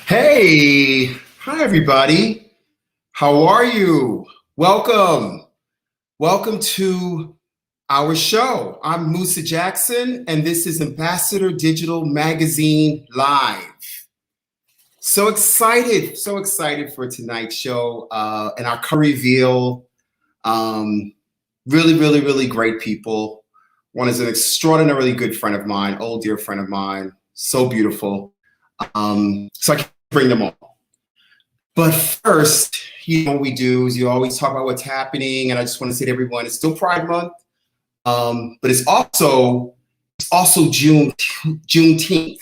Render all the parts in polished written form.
Hey, hi everybody. How are you? Welcome. Welcome to our show. I'm Musa Jackson, and this is Ambassador Digital Magazine Live. So excited for tonight's show and our reveal. Um, really great people. One is an extraordinarily good friend of mine, old dear friend of mine, so beautiful. So I can bring them all. But first, what we do is you always talk about what's happening, and I just want to say to everyone, it's still Pride Month, but it's also Juneteenth,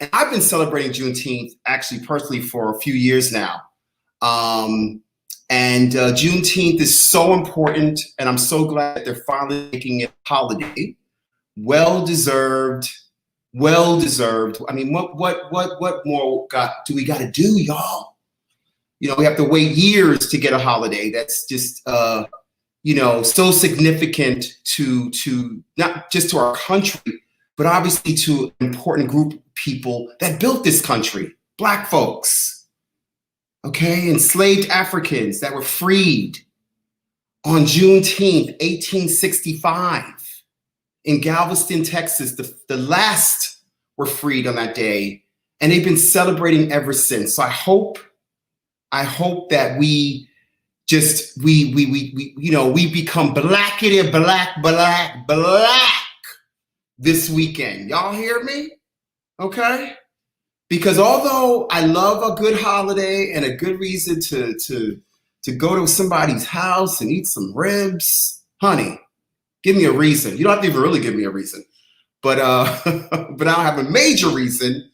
and I've been celebrating Juneteenth actually personally for a few years now, and Juneteenth is so important, and I'm so glad that they're finally making it a holiday, well deserved, well deserved. I mean, what more do we got to do, y'all? We have to wait years to get a holiday that's just, so significant to not just to our country, but obviously to an important group of people that built this country, Black folks, okay, enslaved Africans that were freed on Juneteenth, 1865 in Galveston, Texas. The last were freed on that day, and they've been celebrating ever since. So I hope that we become black this weekend. Y'all hear me? Okay? Because although I love a good holiday and a good reason to go to somebody's house and eat some ribs, honey, give me a reason. You don't have to even really give me a reason. But but I don't have a major reason.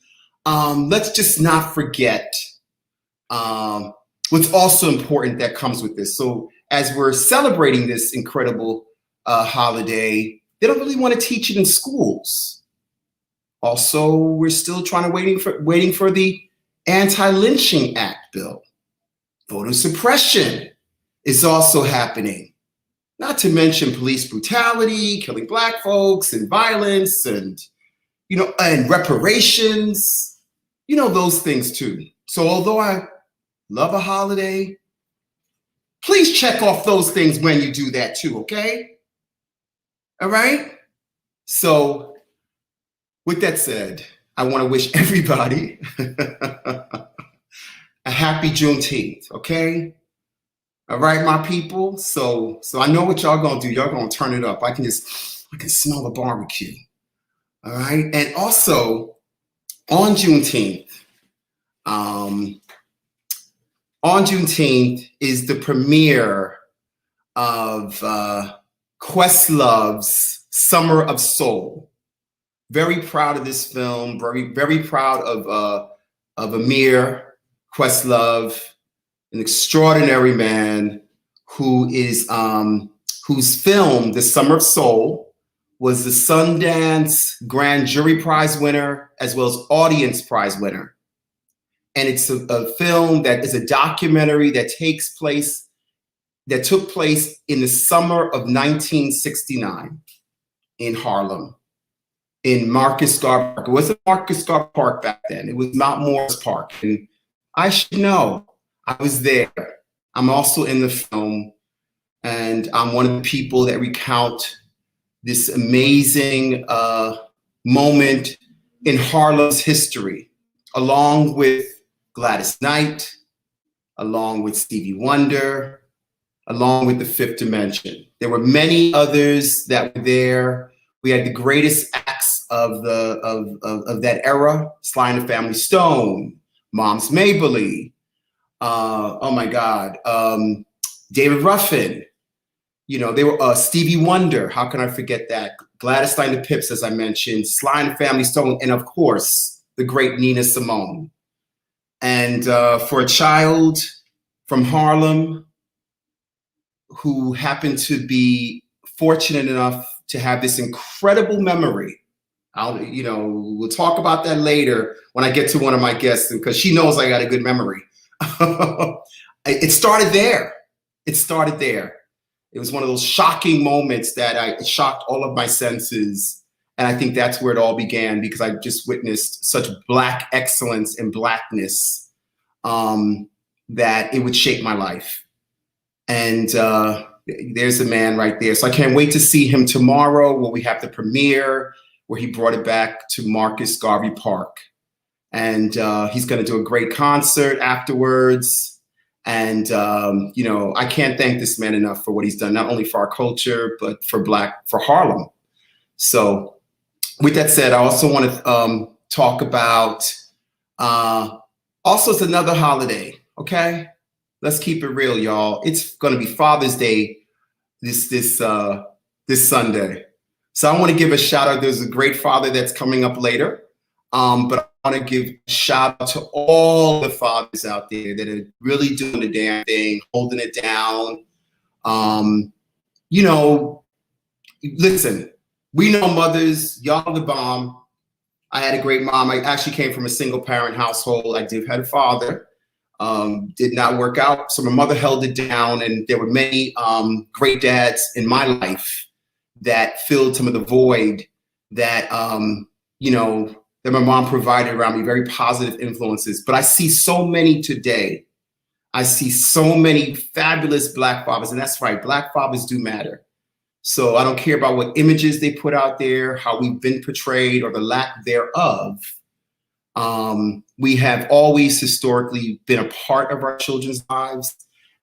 Let's just not forget what's also important that comes with this. So as we're celebrating this incredible holiday, they don't really want to teach it in schools. Also, we're still waiting for the Anti-Lynching Act bill. Voter suppression is also happening. Not to mention police brutality, killing Black folks, and violence, and and reparations. Those things too. So although I love a holiday, please check off those things when you do that too, okay? All right? So with that said, I want to wish everybody a happy Juneteenth, okay? All right, my people. So I know what y'all gonna do. Y'all gonna turn it up. I can smell the barbecue. All right. And also on Juneteenth, is the premiere of Questlove's Summer of Soul. Very proud of this film. Very proud of Amir Questlove, an extraordinary man whose film, The Summer of Soul, was the Sundance Grand Jury Prize winner as well as Audience Prize winner. And it's a film that is a documentary that took place in the summer of 1969 in Harlem, in Marcus Garvey Park. It wasn't Marcus Garvey Park back then. It was Mount Morris Park. And I should know, I was there. I'm also in the film, and I'm one of the people that recount this amazing moment in Harlem's history, along with Gladys Knight, along with Stevie Wonder, along with the Fifth Dimension. There were many others that were there. We had the greatest acts of that era: Sly and the Family Stone, Moms Mabley, oh my God, David Ruffin. They were Stevie Wonder. How can I forget that? Gladys Knight and the Pips, as I mentioned, Sly and the Family Stone, and of course, the great Nina Simone. And for a child from Harlem who happened to be fortunate enough to have this incredible memory, we'll talk about that later when I get to one of my guests, because she knows I got a good memory. It started there. It was one of those shocking moments that shocked all of my senses. And I think that's where it all began, because I just witnessed such Black excellence and Blackness that it would shape my life. And there's the man right there. So I can't wait to see him tomorrow, where we have the premiere, where he brought it back to Marcus Garvey Park. And he's going to do a great concert afterwards. And, you know, I can't thank this man enough for what he's done, not only for our culture, but for Harlem. So with that said, I also want to talk about, also it's another holiday, okay? Let's keep it real, y'all. It's going to be Father's Day this Sunday. So I want to give a shout out. There's a great father that's coming up later. But I want to give a shout out to all the fathers out there that are really doing the damn thing, holding it down. You know, listen, we know mothers, y'all the bomb. I had a great mom. I actually came from a single parent household. I did have a father. Did not work out. So my mother held it down, and there were many great dads in my life that filled some of the void that, you know, that my mom provided around me, very positive influences. But I see so many today. I see so many fabulous Black fathers, and that's right, Black fathers do matter. So I don't care about what images they put out there, how we've been portrayed, or the lack thereof. We have always historically been a part of our children's lives.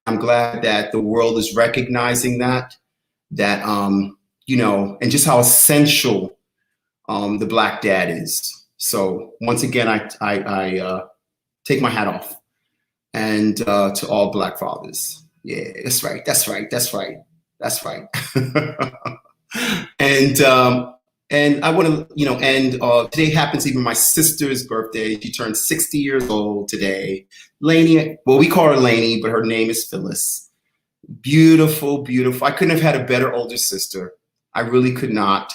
I'm glad that the world is recognizing that, you know, and just how essential the Black dad is. So once again, I take my hat off, and to all Black fathers. Yeah, that's right. That's right. That's right. That's right. And I want to, you know, end. Today happens to be my sister's birthday. She turned 60 years old today. Lainey, well, we call her Lainey, but her name is Phyllis. Beautiful, beautiful. I couldn't have had a better older sister. I really could not.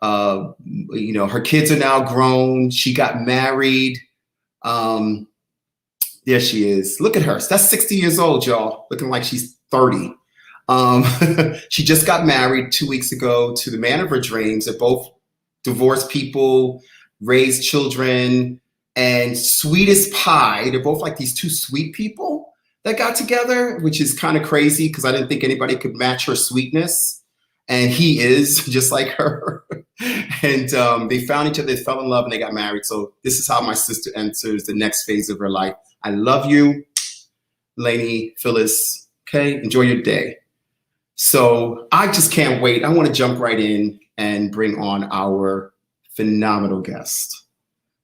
You know, her kids are now grown. She got married. There she is. Look at her. That's 60 years old, y'all. Looking like she's 30. She just got married 2 weeks ago to the man of her dreams. They're both divorced people, raised children, and sweet as pie. They're both like these two sweet people that got together, which is kind of crazy because I didn't think anybody could match her sweetness. And he is just like her. And they found each other, they fell in love, and they got married. So this is how my sister enters the next phase of her life. I love you, Lainey, Phyllis. Okay, enjoy your day. So I just can't wait. I want to jump right in and bring on our phenomenal guest.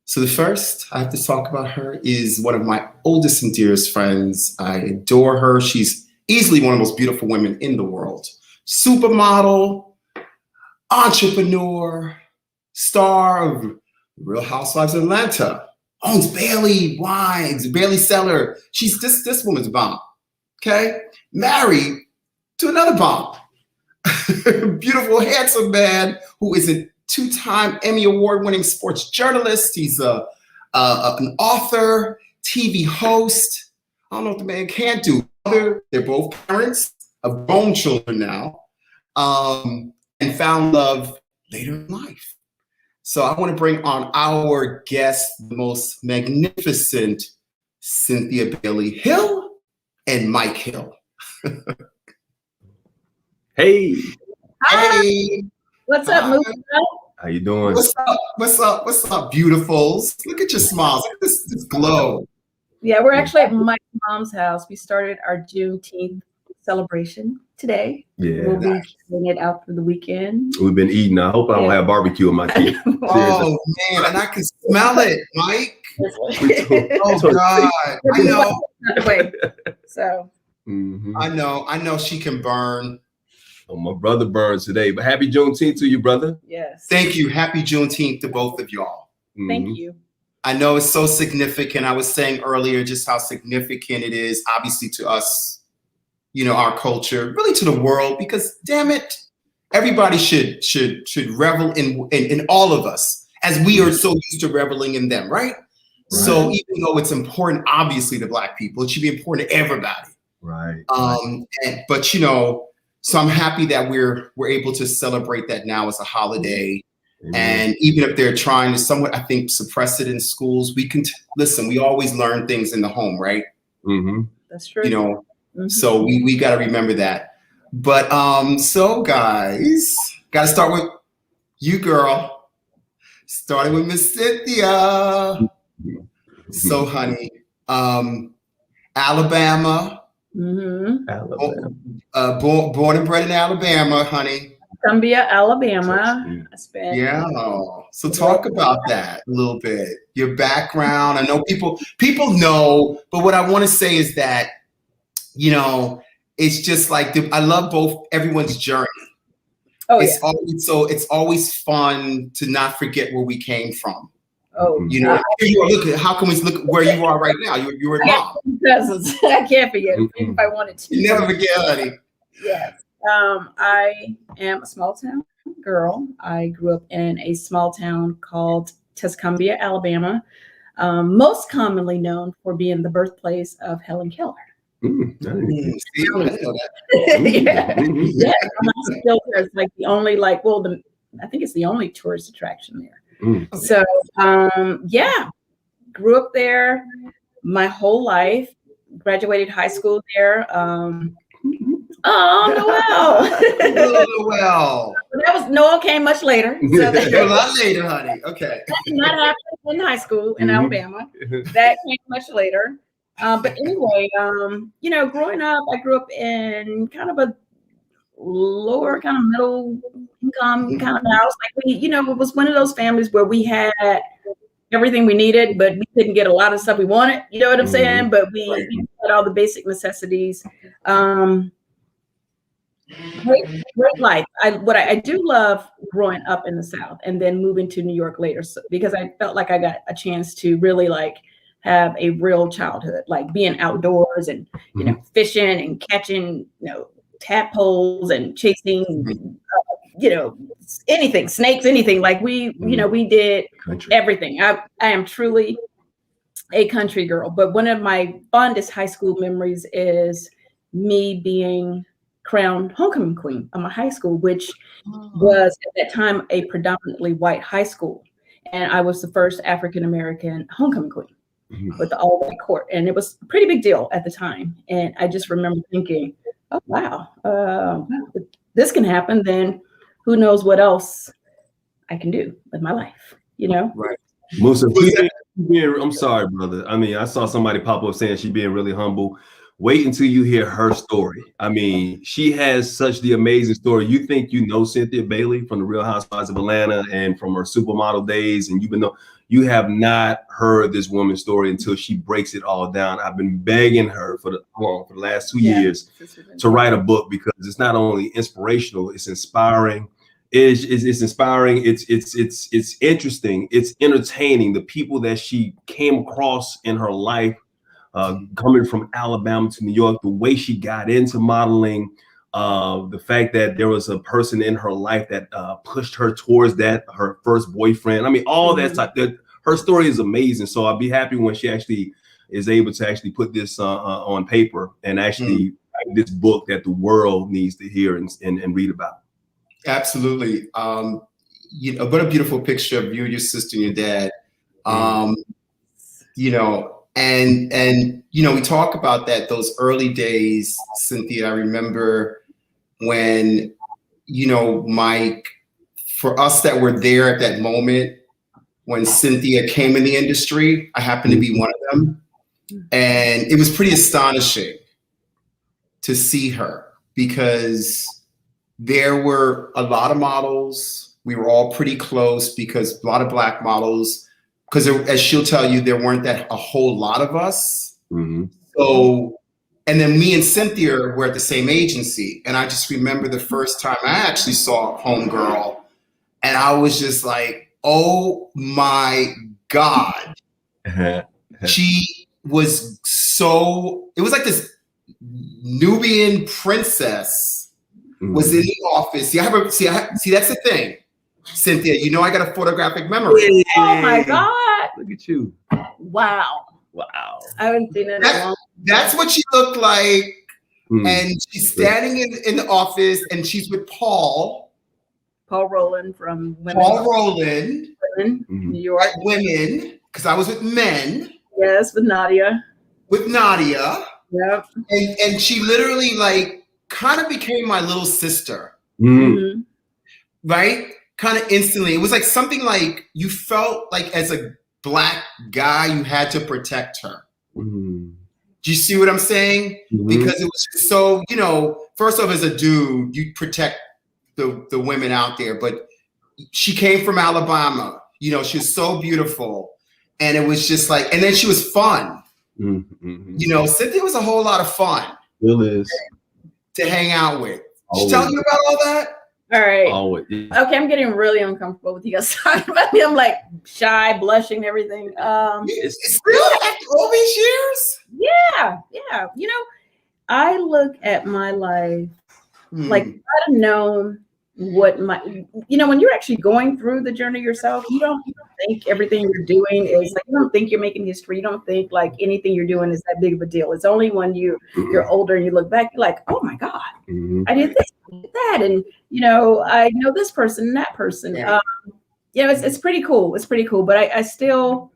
So the first I have to talk about her is one of my oldest and dearest friends. I adore her. She's easily one of the most beautiful women in the world. Supermodel, entrepreneur, star of Real Housewives of Atlanta, owns Bailey Wines, Bailey Cellar. She's this woman's bomb. Okay, married to another bomb, beautiful, handsome man who is a two-time Emmy award-winning sports journalist. He's an author, TV host. I don't know what the man can't do. They're both parents of grown children now, and found love later in life. So I want to bring on our guest, the most magnificent Cynthia Bailey-Hill and Mike Hill. Hey. Hi. Hey. What's up, Musa? How you doing? What's up? What's up? What's up, beautifuls? Look at your smiles. Look at this glow. Yeah, we're actually at Mike's mom's house. We started our Juneteenth celebration today. Yeah. We'll be carrying it out through the weekend. We've been eating. I hope I don't have barbecue in my teeth. Oh man, and I can smell it, Mike. Oh God, I know. So. I know she can burn. Oh, my brother burns today, but happy Juneteenth to you, brother. Yes. Thank you. Happy Juneteenth to both of y'all. Thank you. I know it's so significant. I was saying earlier just how significant it is, obviously to us, you know, our culture, really to the world, because damn it, everybody should revel in all of us as we are so used to reveling in them, right? So even though it's important, obviously, to Black people, it should be important to everybody. Right. But you know, so I'm happy that we're able to celebrate that now as a holiday. And even if they're trying to somewhat, I think, suppress it in schools, we can listen. We always learn things in the home, right? That's true. You know, so we got to remember that. But so guys, got to start with you, girl. Starting with Miss Cynthia. So, honey, Alabama. Alabama. Born and bred in Alabama, honey. Columbia, Alabama. I spent So talk about that a little bit. Your background. I know people know, but what I want to say is that, you know, it's just like I love everyone's journey. Oh, it's always fun to not forget where we came from. Oh, you know, how can we look where you are right now? You're a mom. I can't forget if I wanted to. You never forget, honey. Yes. I am a small town girl. I grew up in a small town called Tuscumbia, Alabama, most commonly known for being the birthplace of Helen Keller. It's like the only I think it's the only tourist attraction there. So grew up there my whole life, graduated high school there. Noel. Noel came much later. So a lot later, honey. Okay. That did not happen in high school in Alabama. That came much later. But anyway, you know, growing up, I grew up in kind of a lower, kind of middle income kind of house. Like it was one of those families where we had everything we needed, but we couldn't get a lot of stuff we wanted. You know what I'm saying? But we had all the basic necessities. Great life. I do love growing up in the South and then moving to New York later, because I felt like I got a chance to really have a real childhood, like being outdoors and fishing and catching tadpoles and chasing anything, snakes, anything. Like we did everything. I am truly a country girl. But one of my fondest high school memories is me being crowned homecoming queen of my high school, which was at that time a predominantly white high school. And I was the first African-American homecoming queen with the all white court. And it was a pretty big deal at the time. And I just remember thinking, oh, wow, if this can happen, then who knows what else I can do with my life, Right. Musa, I'm sorry, brother. I mean, I saw somebody pop up saying she's being really humble. Wait until you hear her story. I mean, she has such the amazing story. You think you know Cynthia Bailey from the Real Housewives of Atlanta and from her supermodel days, and you have not heard this woman's story until she breaks it all down. I've been begging her for the last 2 years to write a book, because it's not only inspirational, it's inspiring. It's inspiring. It's interesting. It's entertaining. The people that she came across in her life, coming from Alabama to New York, the way she got into modeling, the fact that there was a person in her life that pushed her towards that, her first boyfriend. I mean, all that stuff. Her story is amazing. So I'll be happy when she actually is able to actually put this on paper and actually write this book that the world needs to hear and read about. Absolutely. What a beautiful picture of you, your sister, and your dad. And we talk about that, those early days, Cynthia. I remember when, Mike, for us that were there at that moment, when Cynthia came in the industry, I happened to be one of them. And it was pretty astonishing to see her, because there were a lot of models. We were all pretty close, because a lot of Black models, because as she'll tell you, there weren't a whole lot of us. So, and then me and Cynthia were at the same agency. And I just remember the first time I actually saw Homegirl, and I was just like, oh my God. She was it was like this Nubian princess was in the office. See, that's the thing. Cynthia, I got a photographic memory. Oh my God. Look at you. Wow. I haven't seen it in a long time. That's what she looked like. And she's standing in the office, and she's with Paul. Paul Rowland from Women. Paul Rowland, New York. Women, because I was with men. Yes, with Nadia. Yep. And she literally like kind of became my little sister. Mm-hmm. Right? Kind of instantly. It was like something like you felt like as a Black guy, you had to protect her. Mm-hmm. Do you see what I'm saying? Mm-hmm. Because it was just so, you know, first off, as a dude, you protect the women out there, but she came from Alabama. You know, she was so beautiful. And it was just like, and then she was fun. Mm-hmm. You know, Cynthia was a whole lot of fun. Still is. To hang out with. Always. She tell you about all that? All right. Always. Okay, I'm getting really uncomfortable with you guys talking about me. I'm like shy, blushing, everything. It's still after all these years? Yeah. You know, I look at my life like I'd have known what you know, when you're actually going through the journey yourself, you don't think everything you're doing is like, you don't think you're making history. You don't think like anything you're doing is that big of a deal. It's only when you're older and you look back, you're like, oh my God, I did this, I did that. And, you know, I know this person and that person. Yeah. You know, it's pretty cool. It's pretty cool. But I still,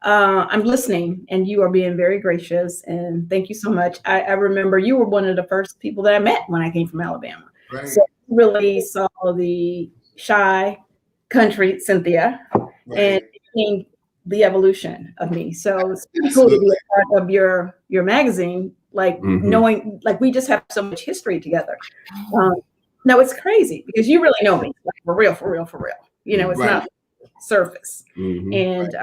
I'm listening and you are being very gracious. And thank you so much. I remember you were one of the first people that I met when I came from Alabama. Right. So I really saw the shy country Cynthia and became the evolution of me. So it's pretty cool to be a part of your magazine, like knowing, like we just have so much history together. No, it's crazy because you really know me, like for real. You know, it's not surface. And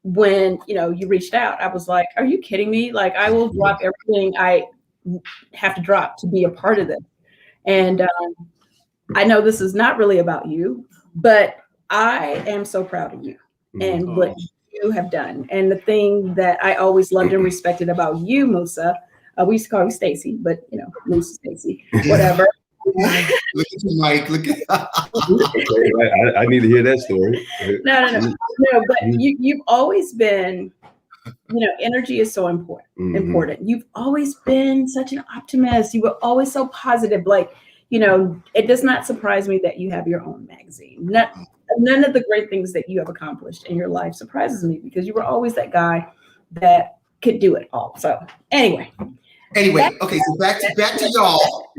when, you know, you reached out, I was like, are you kidding me? Like I will drop everything I have to drop to be a part of this. And I know this is not really about you, but I am so proud of you and what you have done. And the thing that I always loved and respected about you, Musa, we used to call you Stacy, but you know, Musa Stacy, whatever. Look at you, Mike. Look at I need to hear that story. No, but you've always been, you know, energy is so important. You've always been such an optimist. You were always so positive. Like, you know, it does not surprise me that you have your own magazine. None of the great things that you have accomplished in your life surprises me because you were always that guy that could do it all. So anyway, okay, so back to y'all.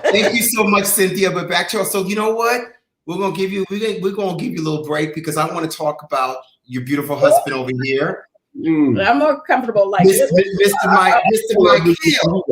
Thank you so much, Cynthia. But back to y'all. So you know what? We're gonna give you a little break because I want to talk about your beautiful husband over here. I'm more comfortable like Mr. Mike Hill.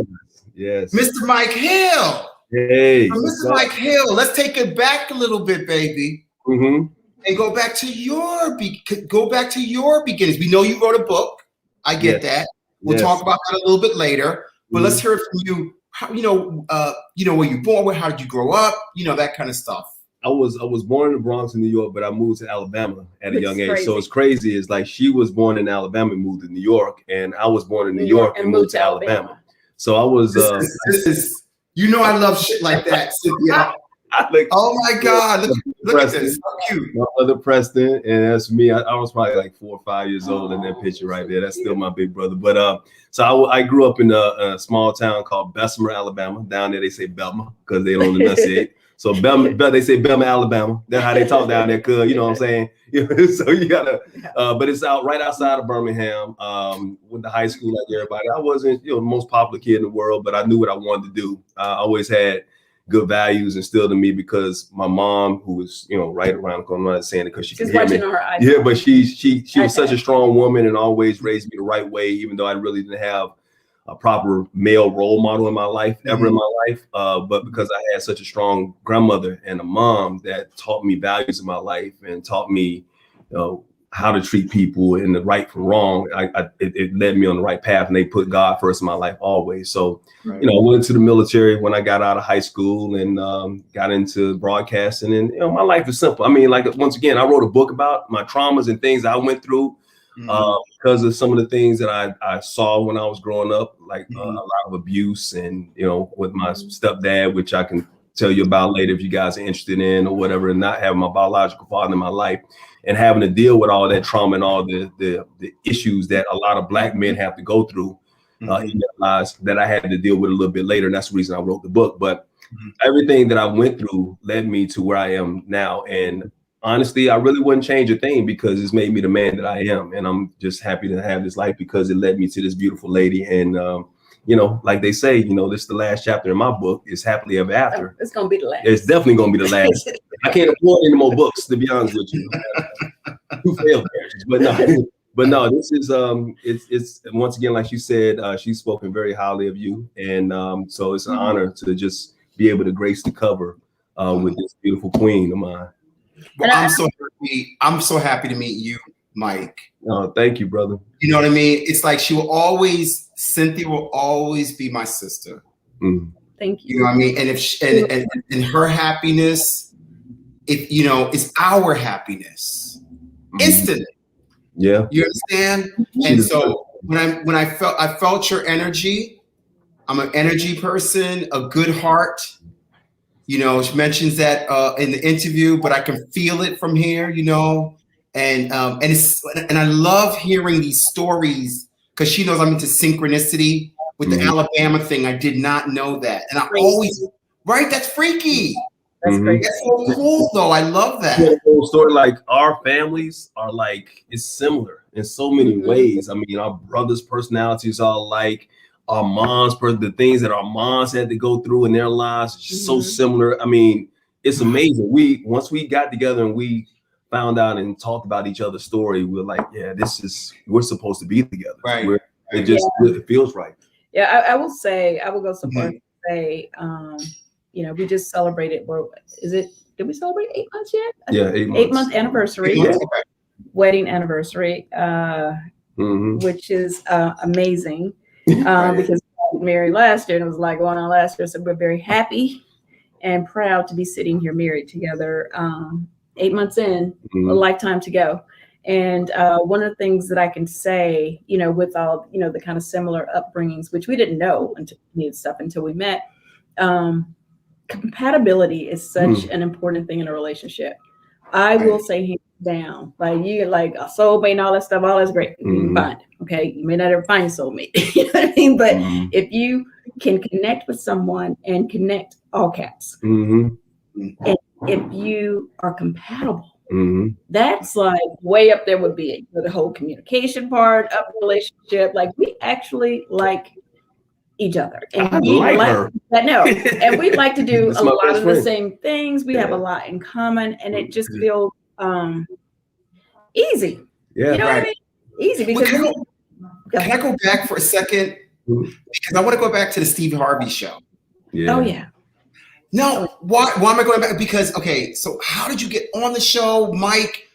Yes. Mr. Mike Hill. Hey. So Mr. Mike Hill, let's take it back a little bit, baby. And go back to your beginnings. We know you wrote a book. I get that. We'll talk about that a little bit later. But let's hear it from you. How, where you born? How did you grow up? You know, that kind of stuff. I was born in the Bronx in New York, but I moved to Alabama at a young age. Crazy. So it's crazy. It's like she was born in Alabama and moved to New York, and I was born in New York and moved to Alabama. So I was. This is you know I love shit like that, Cynthia. Oh my God! Look at this. So cute. My brother Preston, and that's me. I was probably like 4 or 5 years old in that picture right there. That's still my big brother. But so I grew up in a small town called Bessemer, Alabama. Down there they say Belma because they don't enunciate. So Belma, they say Belma, Alabama. That's how they talk down there. Cause you know what I'm saying. So you gotta. But it's right outside of Birmingham. Went to high school like everybody. I wasn't the most popular kid in the world, but I knew what I wanted to do. I always had good values instilled in me because my mom, who was right around the corner, I'm not saying it because she can hear me. Yeah, but she was such a strong woman and always raised me the right way, even though I really didn't have a proper male role model in my life ever in my life. But because I had such a strong grandmother and a mom that taught me values in my life and taught me how to treat people and the right from wrong, it led me on the right path, and they put God first in my life always. So, I went into the military when I got out of high school and got into broadcasting, and my life is simple. I mean, like once again, I wrote a book about my traumas and things I went through because of some of the things that I saw when I was growing up, like a lot of abuse and with my stepdad, which I can tell you about later if you guys are interested in or whatever, and not having my biological father in my life. And having to deal with all that trauma and all the issues that a lot of Black men have to go through in their lives that I had to deal with a little bit later. And that's the reason I wrote the book. But everything that I went through led me to where I am now. And honestly, I really wouldn't change a thing because it's made me the man that I am. And I'm just happy to have this life because it led me to this beautiful lady. And, you know, like they say, you know, this is the last chapter in my book is happily ever after. It's going to be the last. It's definitely going to be the last. I can't afford any more books, to be honest with you. Two failed marriages, but no, this is it's once again, like you said, she's spoken very highly of you. And so it's an honor to just be able to grace the cover with this beautiful queen of mine. Well, I'm so happy to meet you, Mike. Oh, thank you, brother. You know what I mean? It's like Cynthia will always be my sister. Thank you. You know what I mean? And if and her happiness, if you know, it's our happiness instantly. Yeah. You understand? And so when I felt your energy. I'm an energy person, a good heart. You know, she mentions that in the interview, but I can feel it from here, you know. And I love hearing these stories because she knows I'm into synchronicity with the Alabama thing. I did not know that. And I always, right? That's freaky. That's great. That's so cool, though. I love that. Yeah, the whole story, like our families are like, it's similar in so many ways. I mean, our brothers' personalities are like our moms, the things that our moms had to go through in their lives, it's just so similar. I mean, it's amazing. Once we got together and we found out and talked about each other's story, we're like, yeah, we're supposed to be together. Right. It feels right. Yeah, I will go so far to say, you know, we just celebrated, did we celebrate 8 months yet? Yeah, 8 months. 8-month anniversary, wedding anniversary, which is amazing. Because we got married last year and it was like going on last year. So we're very happy and proud to be sitting here married together 8 months in, a lifetime to go. And one of the things that I can say, you know, with all, you know, the kind of similar upbringings, which we didn't know until we met, compatibility is such an important thing in a relationship. I will say hands down, like you like a soulmate and all that stuff, all that's great. You can find it, okay? You may not ever find a soulmate, you know what I mean? But if you can connect with someone and connect all caps, and if you are compatible, that's like way up there would be the whole communication part of the relationship. Like we actually like each other, and I like her. And we like to do a lot of the same things. We have a lot in common, and it just feels easy. Yeah, you know what I mean? Easy because. Can I go back for a second? Because I want to go back to the Steve Harvey show. Yeah. Oh yeah. No, why am I going back? Because so how did you get on the show, Mike?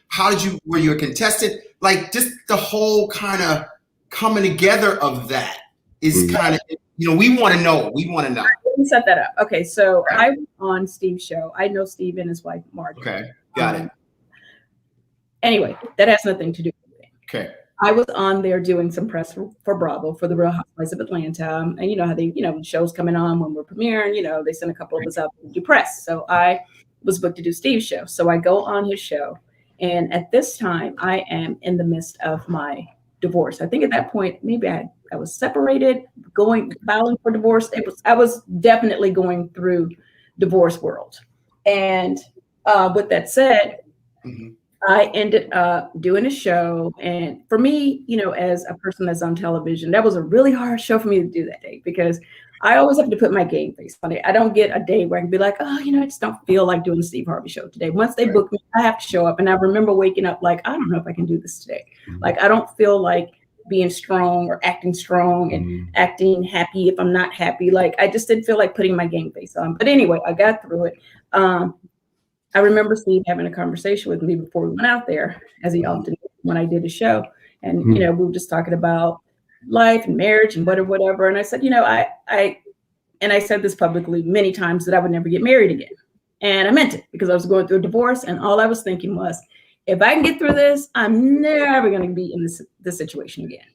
Were you a contestant? Like just the whole kind of coming together of that is kind of, you know, we want to know. Let me set that up. Okay, so I was on Steve's show. I know Steve and his wife, Morejon. Okay, got it. Anyway, that has nothing to do with it. Okay. I was on there doing some press for Bravo for the Real Housewives of Atlanta. And you know how they, you know, shows coming on when we're premiering, you know, they send a couple of us out to do press. So I was booked to do Steve's show. So I go on his show. And at this time, I am in the midst of my divorce. I think at that point, maybe I was separated, filing for divorce. I was definitely going through divorce world. And with that said, I ended up doing a show. And for me, you know, as a person that's on television, that was a really hard show for me to do that day because I always have to put my game face on it. I don't get a day where I can be like, oh, you know, I just don't feel like doing the Steve Harvey show today. Once they book me, I have to show up. And I remember waking up like, I don't know if I can do this today. Like, I don't feel like being strong or acting strong and acting happy if I'm not happy. Like, I just didn't feel like putting my game face on. But anyway, I got through it. I remember Steve having a conversation with me before we went out there, as he often did when I did a show. And, you know, we were just talking about life and marriage and whatever. And I said, you know, I said this publicly many times that I would never get married again. And I meant it because I was going through a divorce. And all I was thinking was, if I can get through this, I'm never going to be in this situation again.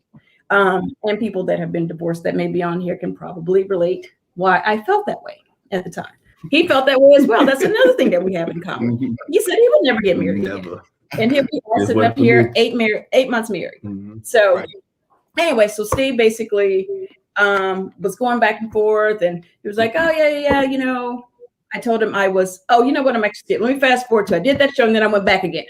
And people that have been divorced that may be on here can probably relate why I felt that way at the time. He felt that way as well. That's another thing that we have in common. He said he would never get married again. And here we are sitting up here, 8 months married. So anyway, so Steve basically was going back and forth, and he was like, oh yeah, you know, I told him I was, oh, you know what, I'm actually, let me fast forward to, I did that show and then I went back again.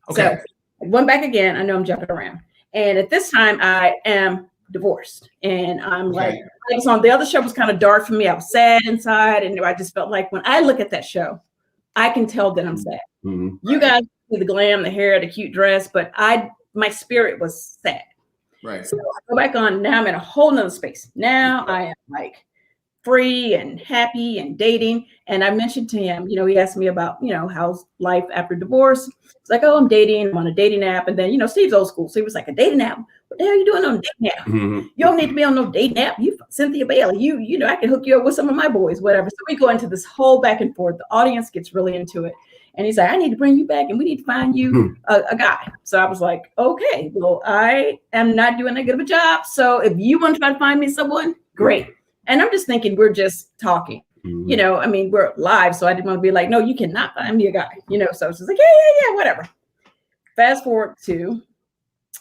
Okay. So I went back again. I know I'm jumping around. And at this time I am divorced, and I'm like, I was on, the other show was kind of dark for me. I was sad inside, and I just felt like when I look at that show, I can tell that I'm sad. You guys see the glam, the hair, the cute dress, but my spirit was sad. Right. So I go back on, now I'm in a whole nother space. Now I am like free and happy and dating. And I mentioned to him, you know, he asked me about, you know, how's life after divorce. It's like, oh, I'm dating, I'm on a dating app. And then, you know, Steve's old school. So he was like, a dating app? What the hell are you doing on a dating app? You don't need to be on no dating app. You Cynthia Bailey, you know, I can hook you up with some of my boys, whatever. So we go into this whole back and forth. The audience gets really into it. And he's like, I need to bring you back and we need to find you a guy. So I was like, okay, well, I am not doing that good of a job. So if you want to try to find me someone, great. And I'm just thinking we're just talking, you know, I mean, we're live. So I didn't want to be like, no, you cannot find me a guy, you know. So I was just like, yeah, whatever. Fast forward to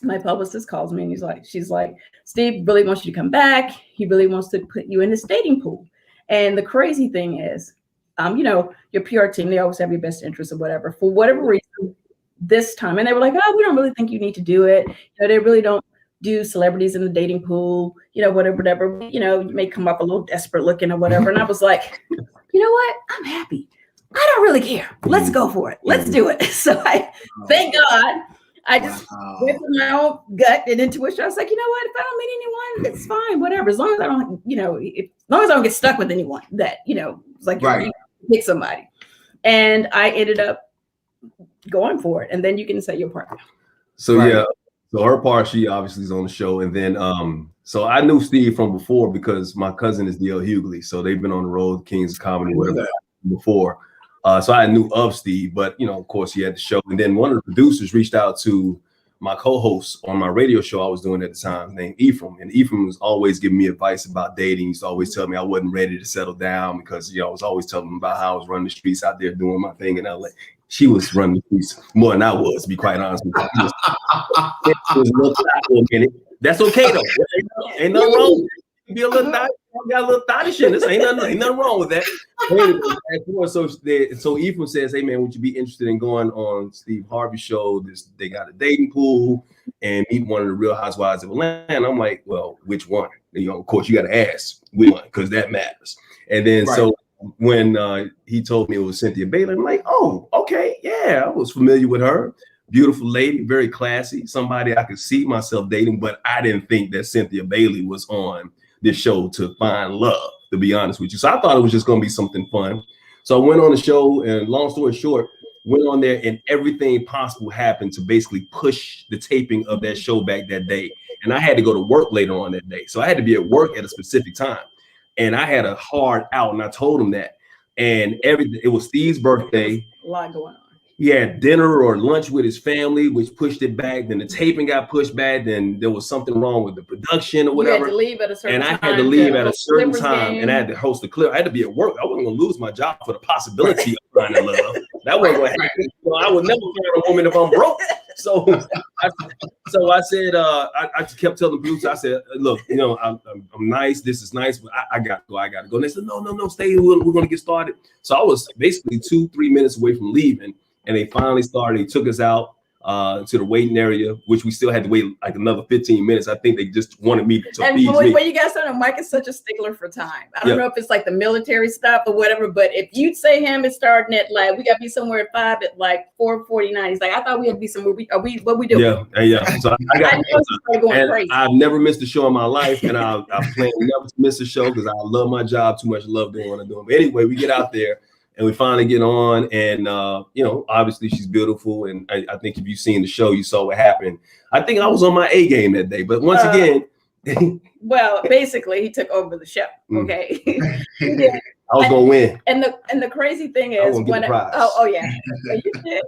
my publicist calls me and she's like, Steve really wants you to come back. He really wants to put you in his dating pool. And the crazy thing is, you know, your PR team, they always have your best interest or whatever. For whatever reason, this time, and they were like, oh, we don't really think you need to do it. You know, they really don't do celebrities in the dating pool, you know, whatever, you know, you may come up a little desperate looking or whatever. And I was like, you know what? I'm happy. I don't really care. Let's go for it. Let's do it. So thank God, I just went with my own gut and intuition. I was like, you know what? If I don't meet anyone, it's fine, whatever. As long as I don't, you know, as long as I don't get stuck with anyone that, you know, it's like you pick somebody. And I ended up going for it. And then you can say your part. So yeah. So her part, she obviously is on the show. And then, so I knew Steve from before because my cousin is D.L. Hughley. So they've been on the road, Kings of Comedy, whatever, before. So I knew of Steve, but, you know, of course, he had the show. And then one of the producers reached out to my co-host on my radio show I was doing at the time named Ephraim. And Ephraim was always giving me advice about dating. He used to always tell me I wasn't ready to settle down because, you know, I was always telling him about how I was running the streets out there doing my thing in LA. She was running the streets more than I was, to be quite honest with you. It was a little tight for a minute. That's okay though. Ain't nothing wrong with it. Be a little tight. Got a little thottish in this. Ain't nothing wrong with that. So Ephraim says, hey man, would you be interested in going on Steve Harvey show? They got a dating pool and meet one of the Real Housewives of Atlanta. I'm like, well, which one? And, you know, of course, you got to ask which one because that matters. And then so when he told me it was Cynthia Bailey, I'm like, oh, okay, yeah, I was familiar with her. Beautiful lady, very classy, somebody I could see myself dating, but I didn't think that Cynthia Bailey was on this show to find love, to be honest with you. So I thought it was just going to be something fun. So I went on the show, and long story short, went on there, and everything possible happened to basically push the taping of that show back that day. And I had to go to work later on that day. So I had to be at work at a specific time. And I had a hard out, and I told him that. And it was Steve's birthday. A lot going on. He had dinner or lunch with his family, which pushed it back. Then the taping got pushed back. Then there was something wrong with the production or whatever. You had to leave at a certain time. And I had to leave at a certain time, and I had to host the clip. I had to be at work. I wasn't going to lose my job for the possibility of finding love. That wasn't going to happen. So I would never find a woman if I'm broke. So I said, I kept telling the producer, I said, look, you know, I'm nice. This is nice, but I got to go. And they said, no, stay here. We're going to get started. So I was basically 2-3 minutes away from leaving. And they finally started. They took us out to the waiting area, which we still had to wait like another 15 minutes. I think they just wanted me to feed me. When you guys know, Mike is such a stickler for time. I don't know if it's like the military stuff or whatever, but if you'd say him is starting at like, we got to be somewhere at 5 at like 4:49. He's like, I thought we had to be somewhere. What we doing? Yeah. So I've never missed a show in my life, and I plan never to miss a show because I love my job too much. I love doing what I'm doing. But anyway, we get out there. And we finally get on, and you know, obviously she's beautiful. And I think if you've seen the show, you saw what happened. I think I was on my A game that day, but once again, well, basically, he took over the show. Okay, I was gonna win. And the crazy thing is, when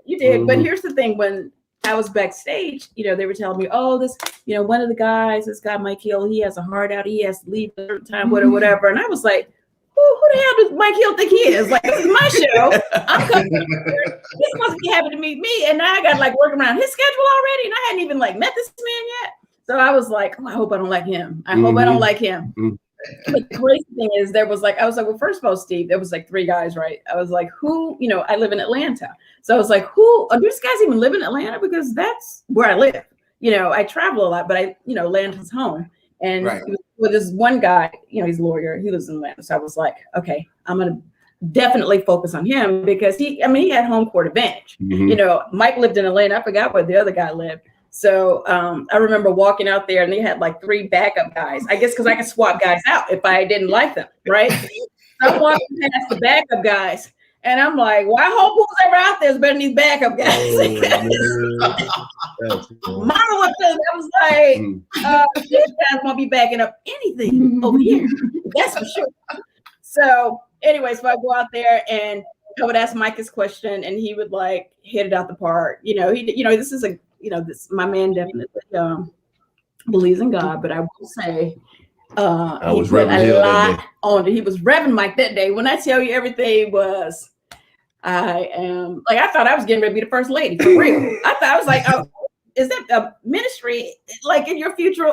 you did. But here's the thing: when I was backstage, you know, they were telling me, oh, this, you know, one of the guys, this guy Mike Hill, he has a heart out. He has to leave at a certain time, whatever. And I was like, who the hell does Mike Hill think he is? Like, this is my show. I'm coming here. He's supposed to be happy to meet me. And now I got like working around his schedule already. And I hadn't even like met this man yet. So I was like, oh, I hope I don't like him. I hope I don't like him. But the crazy thing is, I was like, well, first of all, Steve, there was like 3 guys, right? I was like, who, I live in Atlanta. So I was like, do these guys even live in Atlanta? Because that's where I live. I travel a lot, but Atlanta's home. And with this one guy, he's a lawyer, he lives in Atlanta. So I was like, okay, I'm going to definitely focus on him because he had home court advantage. Mike lived in Atlanta. I forgot where the other guy lived. So I remember walking out there and they had like 3 backup guys, I guess, because I could swap guys out if I didn't like them. Right. I'm walking past the backup guys and I'm like, well, I hope who's ever out there is better than these backup guys. Mama was saying, I was like, these guys won't be backing up anything over here. That's for sure. So anyway, so I go out there and I would ask Mike this question and he would like hit it out the park. This is my man definitely believes in God, but I will say I was revving Hill that day. He was revving Mike that day. When I tell you everything was, I thought I was getting ready to be the first lady for real. I was like, oh, is that a ministry like in your future?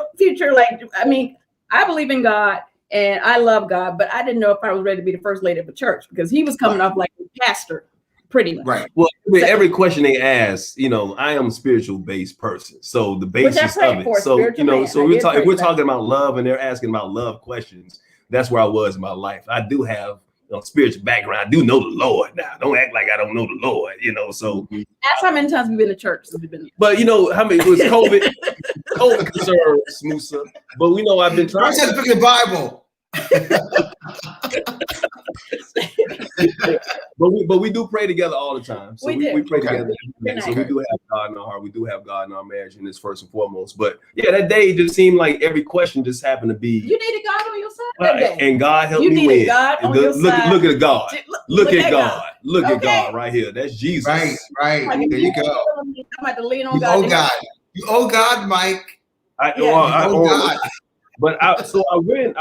Like, I mean, I believe in God and I love God, but I didn't know if I was ready to be the first lady of a church because he was coming off like a pastor. Pretty much. Right. Well, every question they ask, I am a spiritual based person. So the basis of it. So, if we're talking about love and they're asking about love questions, that's where I was in my life. I do have a spiritual background. I do know the Lord now. Don't act like I don't know the Lord, so. That's how many times we've been to church since we've been there. But how many, it was COVID concerns, Musa. But we know I've been trying. I said pick the Bible. But we do pray together all the time. So we pray together. So we do have God in our heart. We do have God in our marriage, and it's first and foremost. But yeah, that day just seemed like every question just happened to be. You needed God on your side that day. And God helped me win. God on your side. Look at God. Look at God. Look at God right here. That's Jesus. Right. There you go. I'm about to lean on God. Oh God. You owe God, Mike. I owe God. But I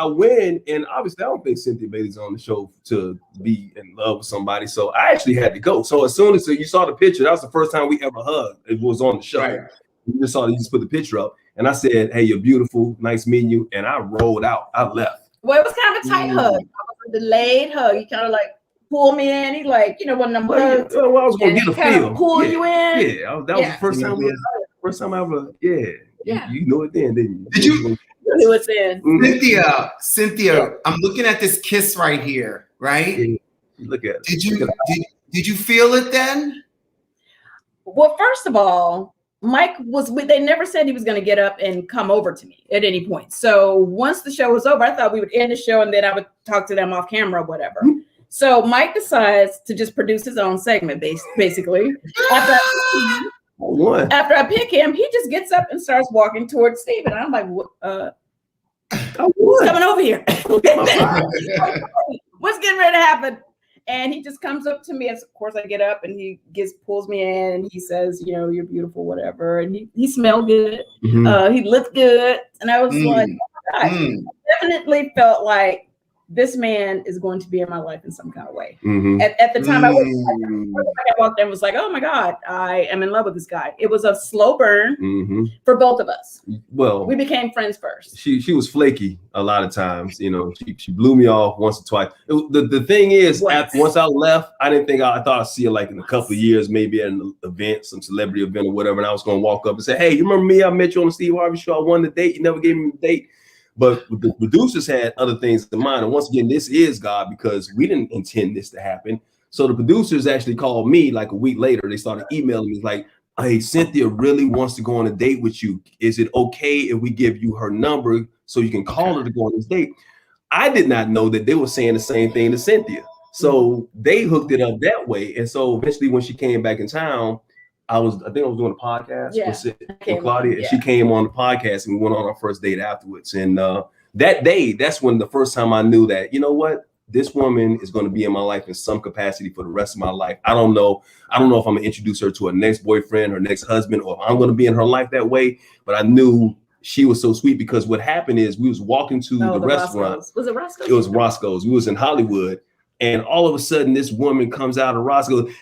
win, and obviously I don't think Cynthia Bailey's on the show to be in love with somebody. So I actually had to go. So as soon as you saw the picture, that was the first time we ever hugged. It was on the show. Right. You just put the picture up, and I said, "Hey, you're beautiful. Nice meeting you." And I rolled out. I left. Well, it was kind of a tight hug. It was a delayed hug. He kind of like pulled me in. He like one of them hugs. Well, I was gonna get a feel. Pull you in. Yeah, that was the first time we. First time I ever. Yeah. You know it then, didn't you? Did you? Who was in? Cynthia, I'm looking at this kiss right here, right? Yeah. Look at it. Did you feel it then? Well, first of all, Mike they never said he was going to get up and come over to me at any point. So once the show was over, I thought we would end the show and then I would talk to them off camera or whatever. Mm-hmm. So Mike decides to just produce his own segment, basically. After I pick him, he just gets up and starts walking towards Steve. And I'm like, who's coming over here? What's getting ready to happen? And he just comes up to me. As of course, I get up and he pulls me in and he says, you're beautiful, whatever. And he smelled good. Mm-hmm. He looked good. And I was like, oh my God. I definitely felt like this man is going to be in my life in some kind of way. Mm-hmm. At the time, I walked in and was like, oh my God, I am in love with this guy. It was a slow burn for both of us. Well, we became friends first. She was flaky a lot of times. She blew me off once or twice. The thing is, once I left, I didn't think I thought I'd see her like in a couple of years, maybe at an event, some celebrity event or whatever. And I was going to walk up and say, hey, you remember me? I met you on the Steve Harvey show. I won the date. You never gave me the date. But the producers had other things in mind. And once again, this is God because we didn't intend this to happen. So the producers actually called me like a week later. They started emailing me like, hey, Cynthia really wants to go on a date with you. Is it okay if we give you her number so you can call her to go on this date? I did not know that they were saying the same thing to Cynthia. So they hooked it up that way. And so eventually when she came back in town, I think I was doing a podcast with Claudia, and she came on the podcast and we went on our first date afterwards. And that day, that's when the first time I knew that, you know what, this woman is going to be in my life in some capacity for the rest of my life. I don't know if I'm going to introduce her to her next boyfriend, her next husband, or if I'm going to be in her life that way. But I knew she was so sweet because what happened is we was walking to the restaurant. Roscoe's. Was it Roscoe's? It was Roscoe's. We was in Hollywood, and all of a sudden this woman comes out of Roscoe's.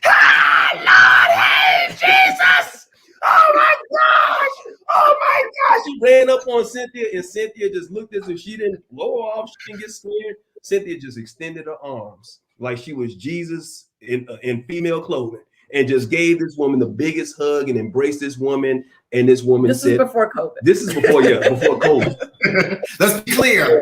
Jesus! Oh my gosh! she ran up on Cynthia, and Cynthia just looked as if she didn't blow off, she didn't get scared. Cynthia just extended her arms like she was Jesus in female clothing, and just gave this woman the biggest hug and embraced this woman. And this woman This is before COVID. This is before COVID. Let's be clear.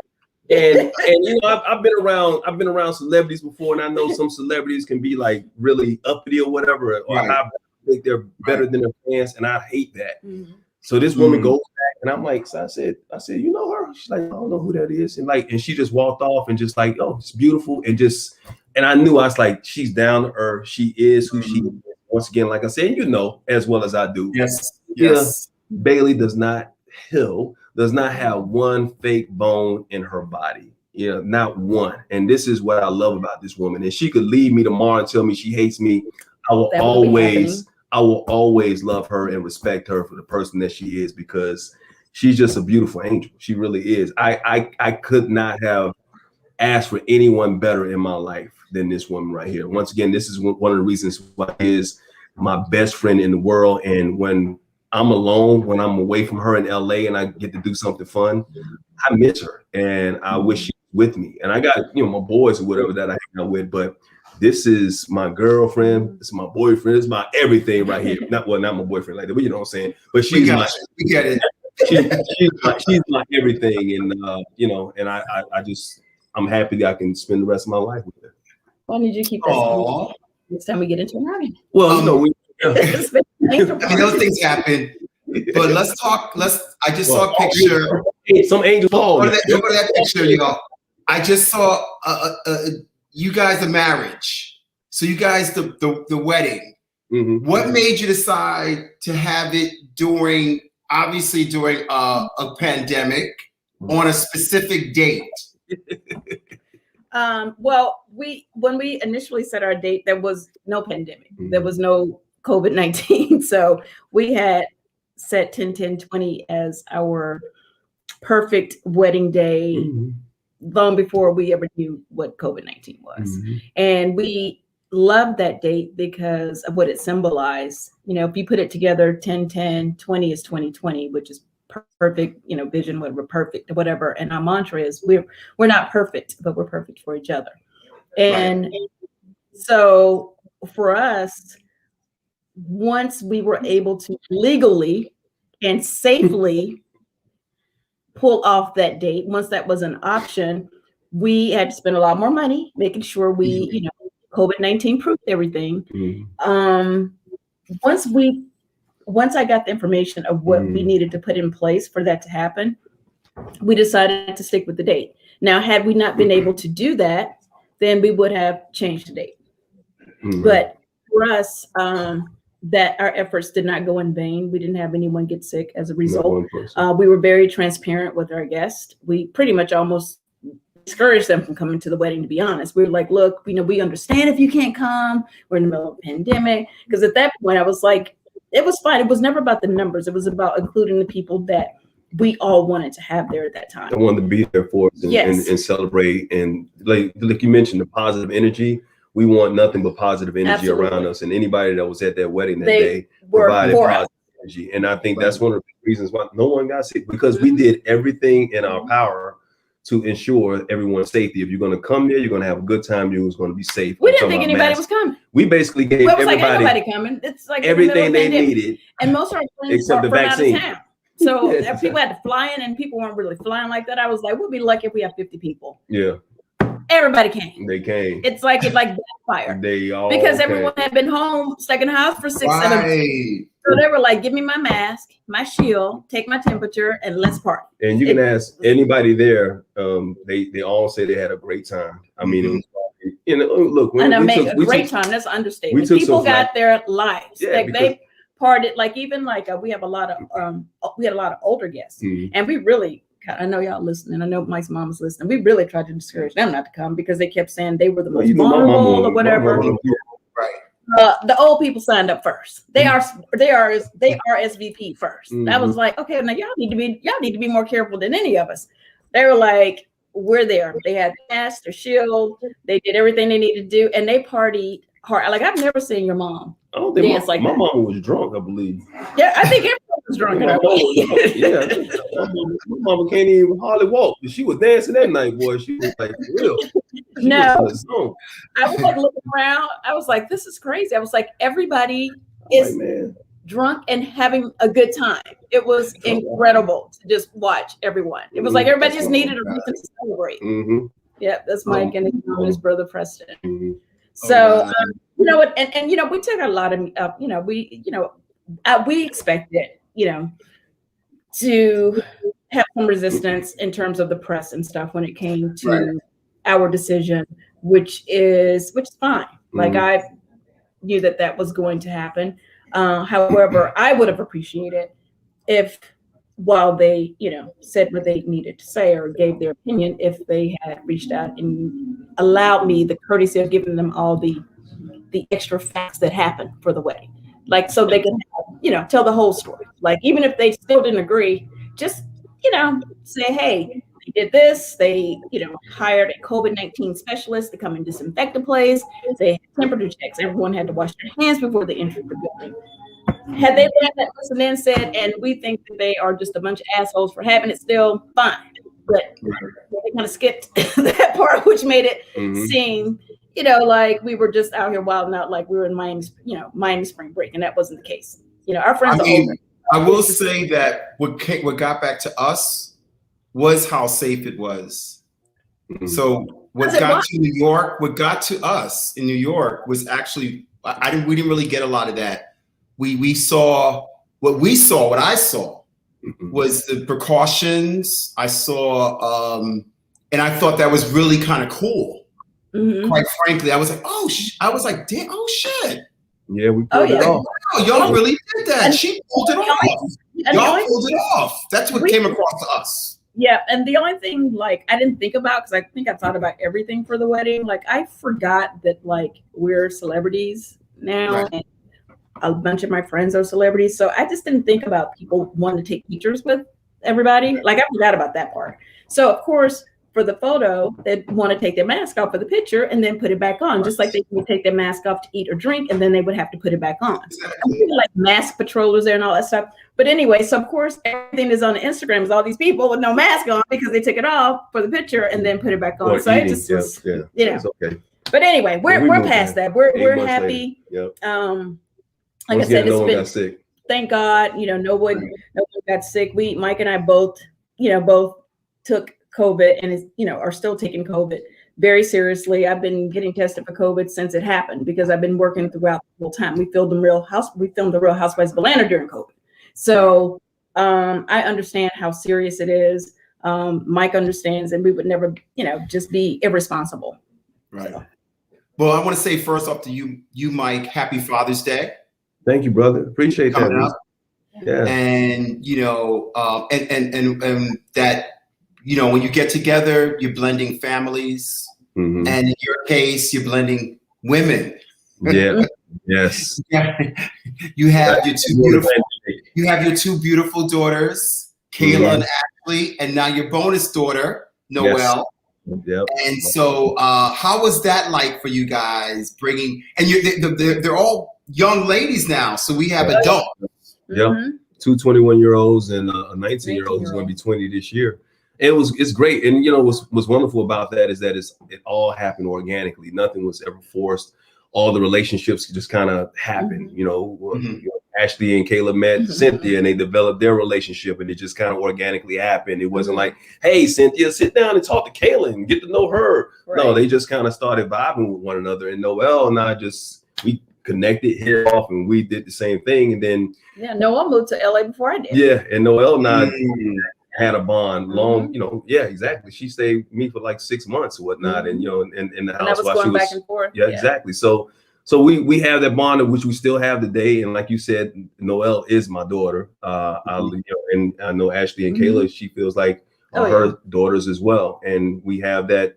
And you know, I've been around celebrities before, and I know some celebrities can be like really uppity or whatever, or I think they're better than their fans, and I hate that. Mm-hmm. So this woman goes back, and I'm like, so I said, you know her? She's like, I don't know who that is, and she just walked off and just like, oh, it's beautiful, and I knew, I was like, she's down to earth. She is who she is. Once again, like I said, you know as well as I do. Yes. Bailey does not have one fake bone in her body. Not one. And this is what I love about this woman. And she could leave me tomorrow and tell me she hates me. I will always love her and respect her for the person that she is, because she's just a beautiful angel. She really is. I could not have asked for anyone better in my life than this woman right here. Once again, this is one of the reasons why she is my best friend in the world. And when I'm alone, when I'm away from her in LA and I get to do something fun, I miss her and I wish she was with me. And I got, my boys or whatever that I hang out with, but this is my girlfriend, this is my boyfriend, this is my everything right here. Not my boyfriend like that, but you know what I'm saying? But she's we get it. She's my everything. And and I'm happy that I can spend the rest of my life with her. Why did you keep that next time we get into it? Well, those things happen. But let's talk. I just saw a picture. Some angel. Go to that picture, y'all. I just saw you guys' marriage. So you guys the wedding. Mm-hmm. What made you decide to have it during a pandemic on a specific date? Well, when we initially set our date, there was no pandemic. Mm-hmm. There was no COVID-19. So we had set 10-10-20 as our perfect wedding day, long before we ever knew what COVID-19 was. Mm-hmm. And we loved that date because of what it symbolized. If you put it together, 10-10-20 is 2020, which is perfect, vision, whatever, perfect, whatever. And our mantra is we're not perfect, but we're perfect for each other. And so for us, once we were able to legally and safely pull off that date, once that was an option, we had to spend a lot more money making sure we, COVID-19 proved everything. Once I got the information of what we needed to put in place for that to happen, we decided to stick with the date. Now, had we not been able to do that, then we would have changed the date. But for us, that our efforts did not go in vain. We didn't have anyone get sick as a result. We were very transparent with our guests. We pretty much almost discouraged them from coming to the wedding, to be honest. We were like, look, we understand if you can't come. We're in the middle of a pandemic. Because at that point, I was like, it was fine. It was never about the numbers. It was about including the people that we all wanted to have there at that time. I wanted to be there for us and celebrate. And like you mentioned, the positive energy. We want nothing but positive energy around us. And anybody that was at that wedding that day provided positive energy. And I think that's one of the reasons why no one got sick, because we did everything in our power to ensure everyone's safety. If you're going to come there, you're going to have a good time. You're going to be safe. We didn't think anybody was coming. We basically gave everybody coming. It's like everything they needed. And most of our friends except the vaccine. Out of town. So people had to fly in, and people weren't really flying like that. I was like, we'll be lucky if we have 50 people. Yeah. Everybody came. They came. It's like it backfired. They all because everyone had been home, stuck in the house for 6-7 months. So they were like, give me my mask, my shield, take my temperature, and let's party. And you can ask anybody there. They all say they had a great time. I mean, it was, look, a great time. That's an understatement. People got their lives. Yeah, they partied. We have a lot of older guests, and we really. I know y'all listening. I know Mike's mom is listening. We really tried to discourage them not to come because they kept saying they were the most vulnerable or whatever. Right. The old people signed up first. They are SVP first. I was like, okay, now y'all need to be more careful than any of us. They were like, we're there. They had masks, their shield. They did everything they needed to do, and they partied hard. Like I've never seen your mom. I don't think my mom was drunk, I believe. Yeah, I think was drunk. Yeah, my mama can't even hardly walk. She was dancing that night, boy. She was like, for real. No, I was like looking around. I was like, this is crazy. I was like, everybody is drunk and having a good time. It was incredible to just watch everyone. It was like everybody just needed a reason to celebrate. Yeah, that's Mike and his brother Preston. So you know, and you know, we took a lot of you know, we expected, you know, to have some resistance in terms of the press and stuff when it came to our decision, which is fine. Like I knew that was going to happen. However, I would have appreciated if, while they, you know, said what they needed to say or gave their opinion, if they had reached out and allowed me the courtesy of giving them all the extra facts that happened for the wedding, like so they can, you know, tell the whole story. Like even if they still didn't agree, just, you know, say, hey, they did this. They, you know, hired a COVID-19 specialist to come and disinfect the place. They had temperature checks. Everyone had to wash their hands before they entered the building. Had they let that person then said, and we think that they are just a bunch of assholes for having it, still fine. But they kind of skipped that part, which made it seem, you know, like we were just out here wilding out, like we were in Miami, you know, Miami spring break, and that wasn't the case. You know, our friends are older. I will say that what got back to us was how safe it was. So what got to New York, what got to us in New York was actually, we didn't really get a lot of that. We saw what I saw was the precautions. I saw, and I thought that was really kind of cool. Quite frankly, I was like, damn, oh shit. Yeah, we pulled it off. Wow, y'all really did that. She pulled it off. Y'all pulled it off. That's what came across to us. Yeah, and the only thing like I didn't think about, because I think I thought about everything for the wedding. Like I forgot that like we're celebrities now, and a bunch of my friends are celebrities. So I just didn't think about people wanting to take pictures with everybody. Like I forgot about that part. So of course, for the photo, they'd want to take their mask off for the picture and then put it back on, just like they would take their mask off to eat or drink, and then they would have to put it back on. Like mask patrollers there and all that stuff. But anyway, so of course, everything is on the Instagram is all these people with no mask on because they took it off for the picture and then put it back on. So it just was, you know. Okay. But anyway, we're past that. We're happy. Like I said, it's been, thank God, you know, no one got sick. Mike and I both took COVID and are still taking COVID very seriously. I've been getting tested for COVID since it happened because I've been working throughout the whole time. We filmed the Real Housewives of Atlanta during COVID. So I understand how serious it is. Mike understands, and we would never, just be irresponsible. Right. So. Well, I want to say first off to you, Mike, happy Father's Day. Thank you, brother. Appreciate that. Up. Yeah. And and that, when you get together, you're blending families, and in your case, you're blending women. Yeah. Yes. You have your two beautiful daughters, Kayla and Ashley, and now your bonus daughter, Noelle. Yes. Yep. And so, how was that like for you guys bringing? And they're all young ladies now, so we have adults. Yep. Two 21-year-olds and a 19-year-old who's going to be 20 this year. It's great, and what's wonderful about that is that it all happened organically. Nothing was ever forced. All the relationships just kind of happened. Ashley and Kayla met Cynthia, and they developed their relationship, and it just kind of organically happened. It wasn't like, hey, Cynthia, sit down and talk to Kayla and get to know her. Right. No, they just kind of started vibing with one another. And Noelle and I we connected, hit off, and we did the same thing. And then Noelle moved to LA before I did. Yeah, and Noelle and I had a bond long, exactly. She stayed with me for like 6 months or whatnot, and in the house while she was back and forth. Yeah, exactly. So we have that bond, which we still have today. And like you said, Noelle is my daughter. And I know Ashley and Kayla, she feels like her daughters as well. And we have that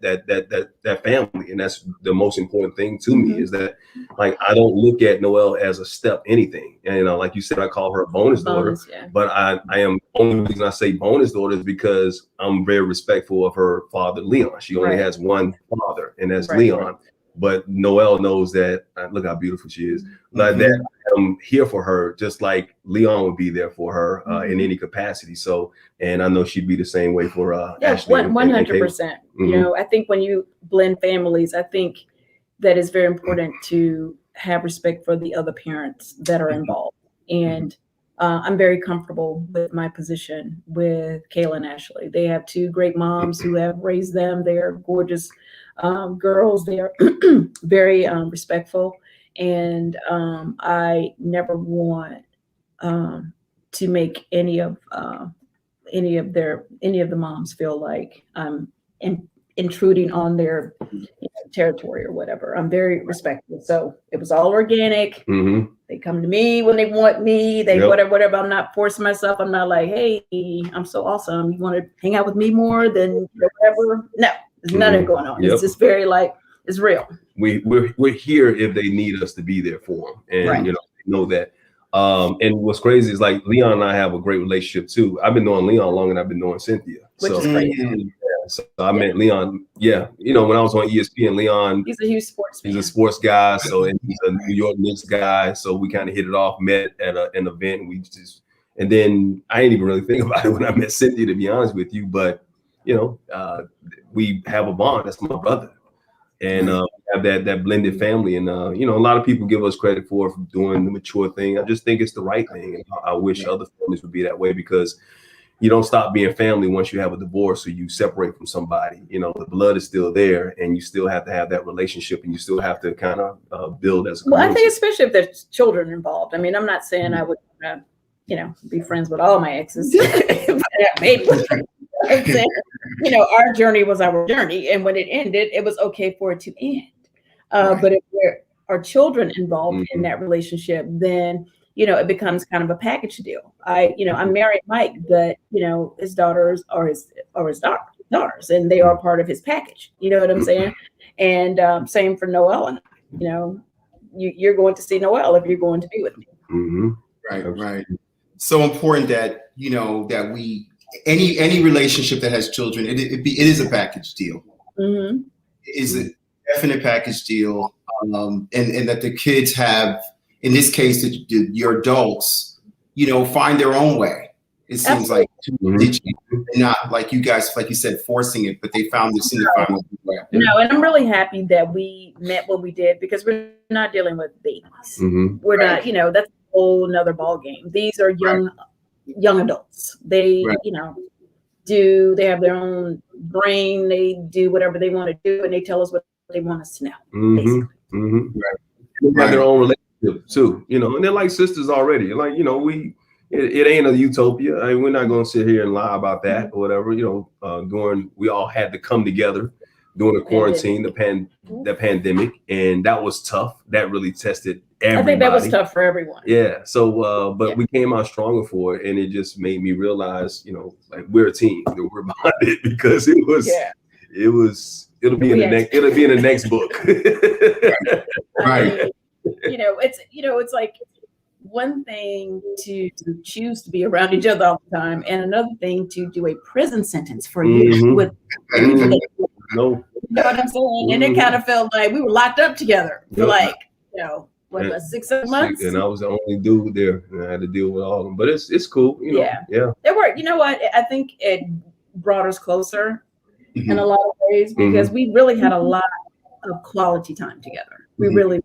family, and that's the most important thing to me is that, like, I don't look at Noelle as a step anything. And like you said, I call her a bonus daughter, but I am, only reason I say bonus daughter is because I'm very respectful of her father, Leon. She only has one father, and that's Leon. but Noelle knows that. Look how beautiful she is. Like that, I'm here for her, just like Leon would be there for her in any capacity. So, and I know she'd be the same way for Ashley. 100%. You know, I think when you blend families, I think that is very important to have respect for the other parents that are involved. And I'm very comfortable with my position with Kayla and Ashley. They have two great moms who have raised them. They are gorgeous girls. They are very respectful. And I never want to make any of the moms feel like I'm intruding on their territory or whatever. I'm very respectful. So it was all organic. They come to me when they want me. They whatever. I'm not forcing myself. I'm not like, hey, I'm so awesome. You want to hang out with me more than whatever? No, there's nothing going on. It's just very like, it's real. We're here if they need us to be there for them, and you know that. And what's crazy is like Leon and I have a great relationship too. I've been knowing Leon longer than I've been knowing Cynthia. Which is crazy. So I met Leon. Yeah, you know, when I was on ESPN, Leon. He's a huge sports fan. He's a sports guy. So and he's a New York Knicks guy. So we kind of hit it off. Met at an event. And then I didn't even really think about it when I met Cynthia, to be honest with you. But you know, we have a bond. That's my brother, and have that blended family. And you know, a lot of people give us credit for doing the mature thing. I just think it's the right thing, and I wish other families would be that way, because you don't stop being family once you have a divorce or you separate from somebody. You know, the blood is still there, and you still have to have that relationship, and you still have to kind of build as a community. Well, I think especially if there's children involved. I mean, I'm not saying I would, you know, be friends with all my exes. Maybe. I'm saying, you know, our journey was our journey, and when it ended, it was okay for it to end. But if there are children involved in that relationship, then you know, it becomes kind of a package deal. I'm married Mike, but you know, his daughters are his daughters, and they are part of his package. You know what I'm saying? And same for Noelle. And you know, you're going to see Noelle if you're going to be with me. Right. So important that you know that we any relationship that has children, it is a package deal. It is a definite package deal, and that the kids have. In this case, your adults, you know, find their own way. It seems like not like you guys, like you said, forcing it, but they found this in the final way. No, and I'm really happy that we met when we did, because we're not dealing with babies. We're not, you know, that's a whole nother ball game. These are young adults. They, you know, they have their own brain. They do whatever they want to do, and they tell us what they want us to know. They have their own relationship too, you know, and they're like sisters already. Like, you know, it ain't a utopia. I mean, we're not going to sit here and lie about that or whatever. You know, we all had to come together during the quarantine, the pandemic, and that was tough. That really tested everybody. I think that was tough for everyone. Yeah. So, but we came out stronger for it, and it just made me realize, you know, like we're a team. We're bonded, because it'll be in the next book. Right. It's like one thing to choose to be around each other all the time, and another thing to do a prison sentence for you with you know what I'm saying? And it kind of felt like we were locked up together for like, you know, what, 6-7 months? And I was the only dude there, and I had to deal with all of them. But it's cool, you know. Yeah. It worked. You know what? I think it brought us closer in a lot of ways, because we really had a lot of quality time together. We really did.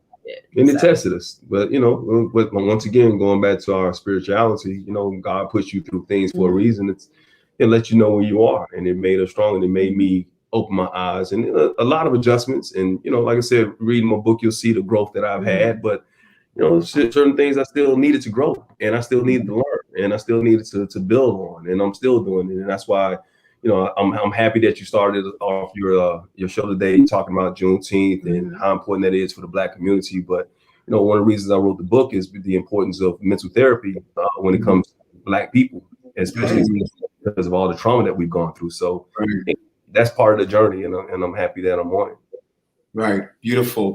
And it tested us. But, you know, once again, going back to our spirituality, you know, God puts you through things for a reason. It lets you know where you are, and it made us strong, and it made me open my eyes, and a lot of adjustments. And, you know, like I said, reading my book, you'll see the growth that I've had, but, you know, certain things I still needed to grow, and I still needed to learn, and I still needed to build on, and I'm still doing it. And that's why, you know, I'm happy that you started off your show today talking about Juneteenth and how important that is for the Black community. But, you know, one of the reasons I wrote the book is the importance of mental therapy when it comes to Black people, especially because of all the trauma that we've gone through. So that's part of the journey, and I'm happy that I'm on it. Right. Beautiful.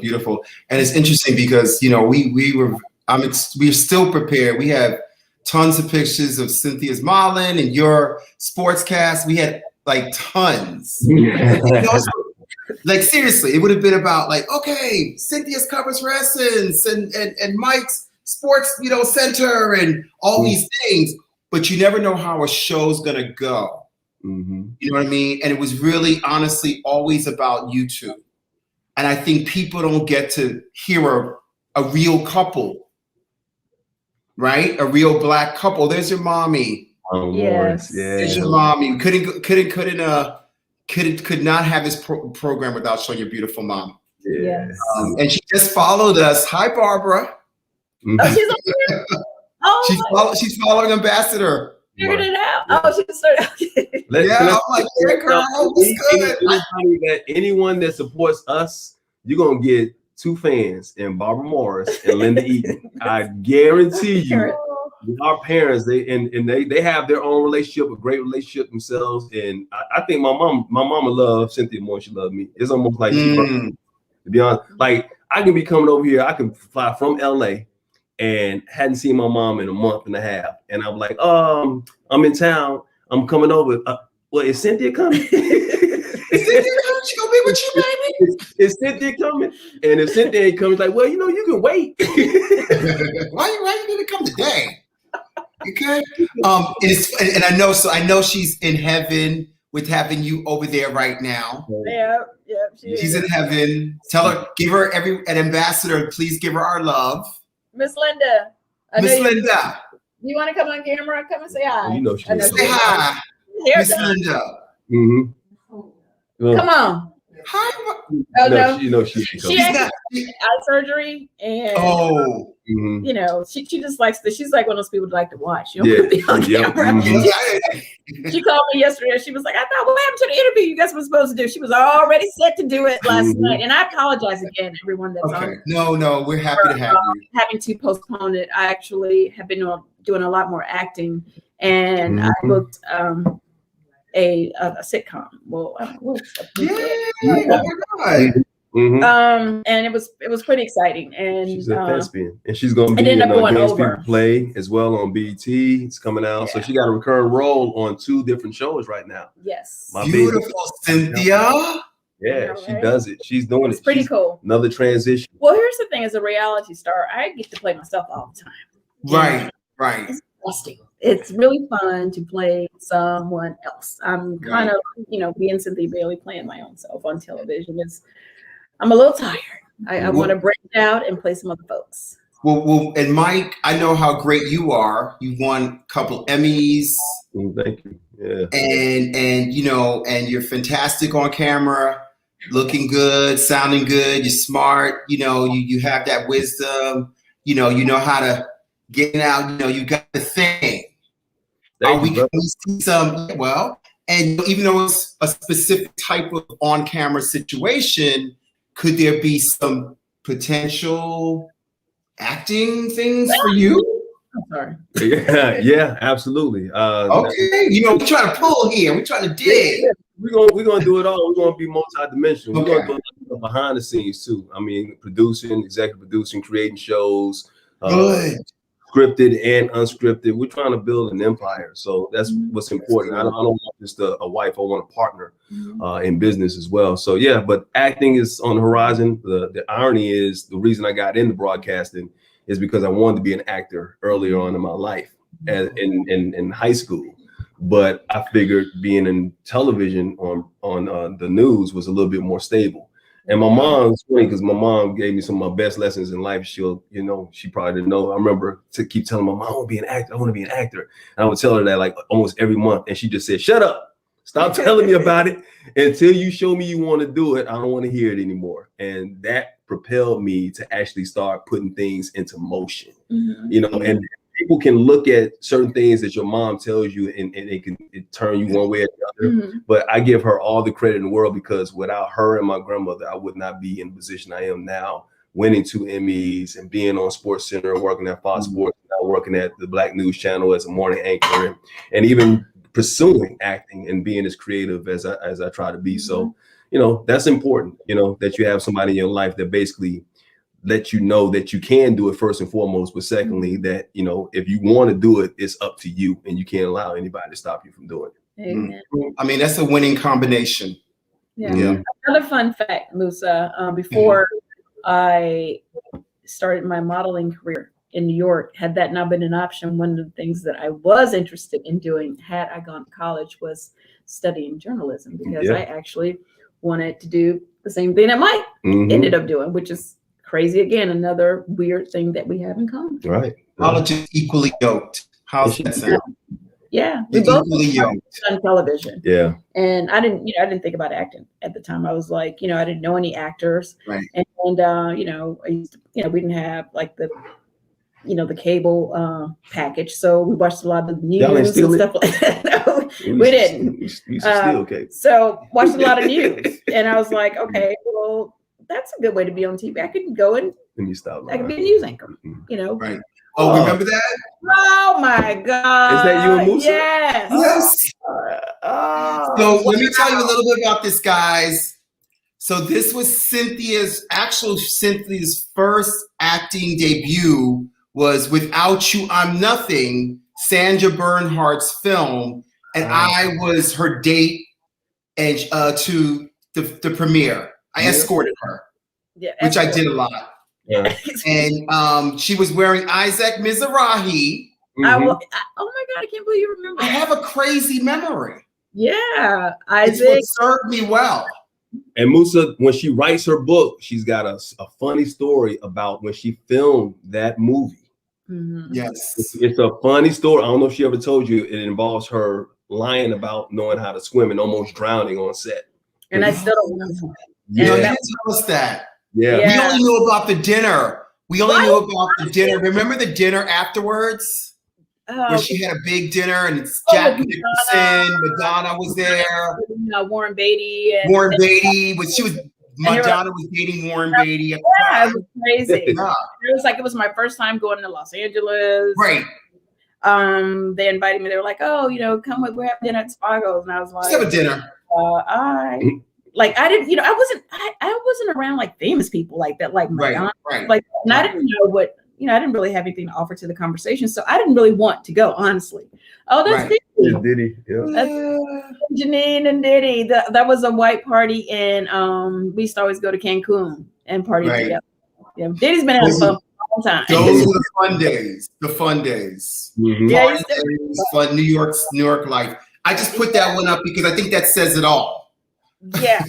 And it's interesting because, you know, we're still prepared. We have tons of pictures of Cynthia's modeling and your sportscast. We had like tons. Like seriously, it would have been about like, okay, Cynthia's covers for Essence and Mike's Sports, Center and all these things, but you never know how a show's gonna go. Mm-hmm. You know what I mean? And it was really, honestly, always about you two. And I think people don't get to hear a real couple, right? A real Black couple. There's your mommy. Yes. There's your mommy. Could not have this program without showing your beautiful mom. Yes. And she just followed us. Hi, Barbara. Oh, she's on here. Oh, she's following Ambassador. Figured it out. Oh, she started. I'm like, yeah, girl, what's good? Anyone that supports us, you're gonna get 2 fans in Barbara Morris and Linda Eaton. I guarantee you. Our parents, they have their own relationship, a great relationship themselves, and I think my mama loves Cynthia more than she loved me. It's almost like to be honest, like I can be coming over here, I can fly from LA and hadn't seen my mom in a month and a half, and I'm like, I'm in town, I'm coming over. Well, is Cynthia coming? Is Cynthia coming? She gonna be with you, baby? Is Cynthia coming? And if Cynthia ain't coming, it's like, well, you can wait. Why you need to come today? Okay. And I know she's in heaven with having you over there right now. Yeah, she's in heaven. Tell her, give her an ambassador. Please give her our love. Miss Linda. Miss Linda. You want to come on camera? Come and say hi. Well, she say hi. Miss Linda. Mm-hmm. Come on. Hi. Oh no. She had eye surgery, and she just likes this. She's like one of those people that like to watch. She don't be on camera. She called me yesterday. And she was like, "I thought what happened to the interview you guys were supposed to do?" She was already set to do it last night, and I apologize again, everyone that's on. No, we're happy to have you. Having to postpone it. I actually have been doing a lot more acting, and I booked a sitcom. Well, and it was pretty exciting. And she's a thespian, and she's going to be in a Games People Play as well on BET. It's coming out, so she got a recurring role on 2 different shows right now. Yes, beautiful Cynthia. Yeah, she does it. She's doing it. It's pretty cool. Another transition. Well, here's the thing: as a reality star, I get to play myself all the time. Right. It's exhausting. It's really fun to play someone else. I'm kind of, being Cynthia Bailey, playing my own self on television. I'm a little tired. I want to break out and play some other folks. Well, and Mike, I know how great you are. You've won a couple Emmys. Thank you. Yeah. And you're fantastic on camera, looking good, sounding good. You're smart. You have that wisdom. You know how to get out. You got the thing. Can we see some? Well, and even though it's a specific type of on-camera situation, could there be some potential acting things for you? I'm sorry. Yeah, absolutely. Okay, we're trying to pull here. We're trying to dig. We're gonna do it all. We're gonna be multi-dimensional. We're gonna do behind the scenes too. I mean, producing, executive producing, creating shows. Good. Scripted and unscripted. We're trying to build an empire, so that's what's important. I don't want just a wife. I want a partner in business as well. So yeah, but acting is on the horizon. The irony is the reason I got into broadcasting is because I wanted to be an actor earlier on in my life, in high school. But I figured being in television on the news was a little bit more stable. And my mom's funny because my mom gave me some of my best lessons in life. She probably didn't know. I remember to keep telling my mom, I want to be an actor. I want to be an actor. And I would tell her that like almost every month. And she just said, shut up. Stop telling me about it. Until you show me you want to do it, I don't want to hear it anymore. And that propelled me to actually start putting things into motion. And people can look at certain things that your mom tells you and it can turn you one way or the other. But I give her all the credit in the world because without her and my grandmother, I would not be in the position I am now, winning 2 Emmys and being on Sports Center, working at Fox Sports, now working at the Black News Channel as a morning anchor, and even pursuing acting and being as creative as I try to be. So, that's important, that you have somebody in your life that basically let you know that you can do it first and foremost, but secondly, that, if you want to do it, it's up to you and you can't allow anybody to stop you from doing it. Amen. I mean, that's a winning combination. Yeah. Another fun fact, Musa, before I started my modeling career in New York, had that not been an option, one of the things that I was interested in doing had I gone to college was studying journalism, because I actually wanted to do the same thing that Mike ended up doing, which is crazy. Again, another weird thing that we have in common. Right. College is equally yoked. How's that sound? Yeah, we both Equally yoked on television. Yeah. And I didn't think about acting at the time. I was like, I didn't know any actors. Right. And I used to, we didn't have like the cable package. So we watched a lot of the news and stuff like that. No, we didn't. We used to steal cable. So watched a lot of news. And I was like, okay, well, that's a good way to be on TV. I could go and I could be a news anchor, Right. Oh, remember that? Oh my God. Is that you and Musa? Yes. Yes. So let me tell you a little bit about this, guys. So this was Cynthia's first acting debut was Without You, I'm Nothing, Sandra Bernhardt's film. And I was her date and to the premiere. I escorted her, which I did a lot. Yeah. And she was wearing Isaac Mizrahi. Oh my God, I can't believe you remember. I have a crazy memory. Yeah, It's Isaac. what served me well. And Musa, when she writes her book, she's got a funny story about when she filmed that movie. Yes. It's a funny story. I don't know if she ever told you. It involves her lying about knowing how to swim and almost drowning on set. And I still don't know. You didn't tell us that. Yeah. We only knew about the dinner. Remember the dinner afterwards? Where she had a big dinner and it's Jack Nicholson, Madonna was there. Warren Beatty. Madonna was dating Warren Beatty at the time. It was crazy. It was my first time going to Los Angeles. Right. They invited me. They were like, "Oh, come with, we're having dinner at Spago's," and I was like, "Let's have a dinner." I wasn't around like famous people like that, like Madonna. Right. Like, and I didn't know what. I didn't really have anything to offer to the conversation, so I didn't really want to go, honestly. Oh, that's Diddy. That's Janine and Diddy. That was a white party, and we used to always go to Cancun and party together. Yeah, Diddy's been having fun for a long time. Those were the fun days. The fun days. Yeah, fun New York life. I just put that one up because I think that says it all. Yeah.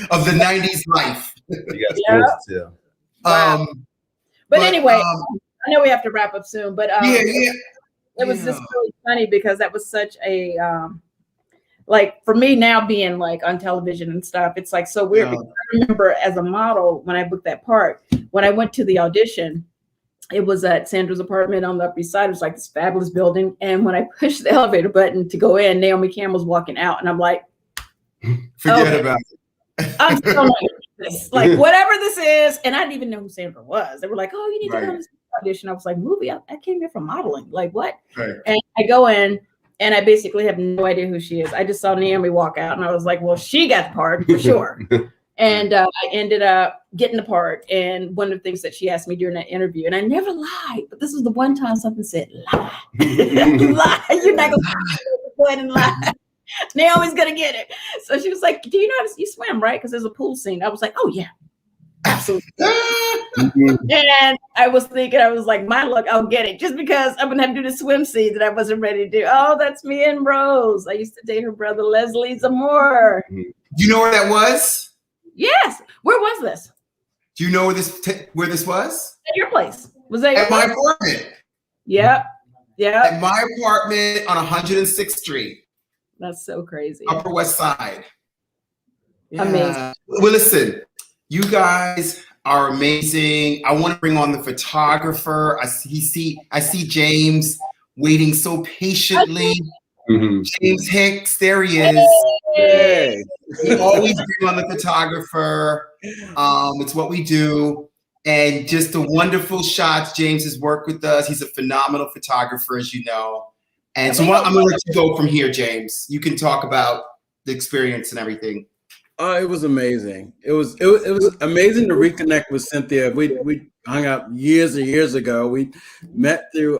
Of the 90s life. But anyway, I know we have to wrap up soon, but it was just really funny because that was such a like for me now being like on television and stuff, it's like so weird. Because I remember as a model when I booked that part, when I went to the audition, it was at Sandra's apartment on the Upper East Side. It was like this fabulous building. And when I pushed the elevator button to go in, Naomi Campbell's walking out, and I'm like, forget about it. I'm so like this, like whatever this is, and I didn't even know who Sandra was. They were like, "Oh, you need to go to this audition." I was like, "Movie? I came here for modeling. Like what?" Right. And I go in, and I basically have no idea who she is. I just saw Naomi walk out, and I was like, "Well, she got the part for sure." And I ended up getting the part. And one of the things that she asked me during that interview, and I never lied, but this was the one time something said, "Lie, lie. You're not gonna go ahead and lie." Naomi's gonna get it. So she was like, "Do you know how to you swim, right? Because there's a pool scene." I was like, "Oh yeah, absolutely." And I was thinking, I was like, "My luck, I'll get it," just because I'm gonna have to do the swim scene that I wasn't ready to do. Oh, that's me and Rose. I used to date her brother Leslie Zamore. Do you know where that was? Yes. Where was this? Do you know where this was? At your place. Was that at my apartment? Yep. Yeah. At my apartment on 106th Street. That's so crazy. Upper West Side. Yeah. Amazing. Well, listen, you guys are amazing. I want to bring on the photographer. I see James waiting so patiently. James Hicks, there he is. Hey. We always bring on the photographer. It's what we do. And just the wonderful shots. James has worked with us. He's a phenomenal photographer, as you know. And so I'm going to let you go from here, James. You can talk about the experience and everything. It was amazing. It was amazing to reconnect with Cynthia. We hung out years and years ago. We met through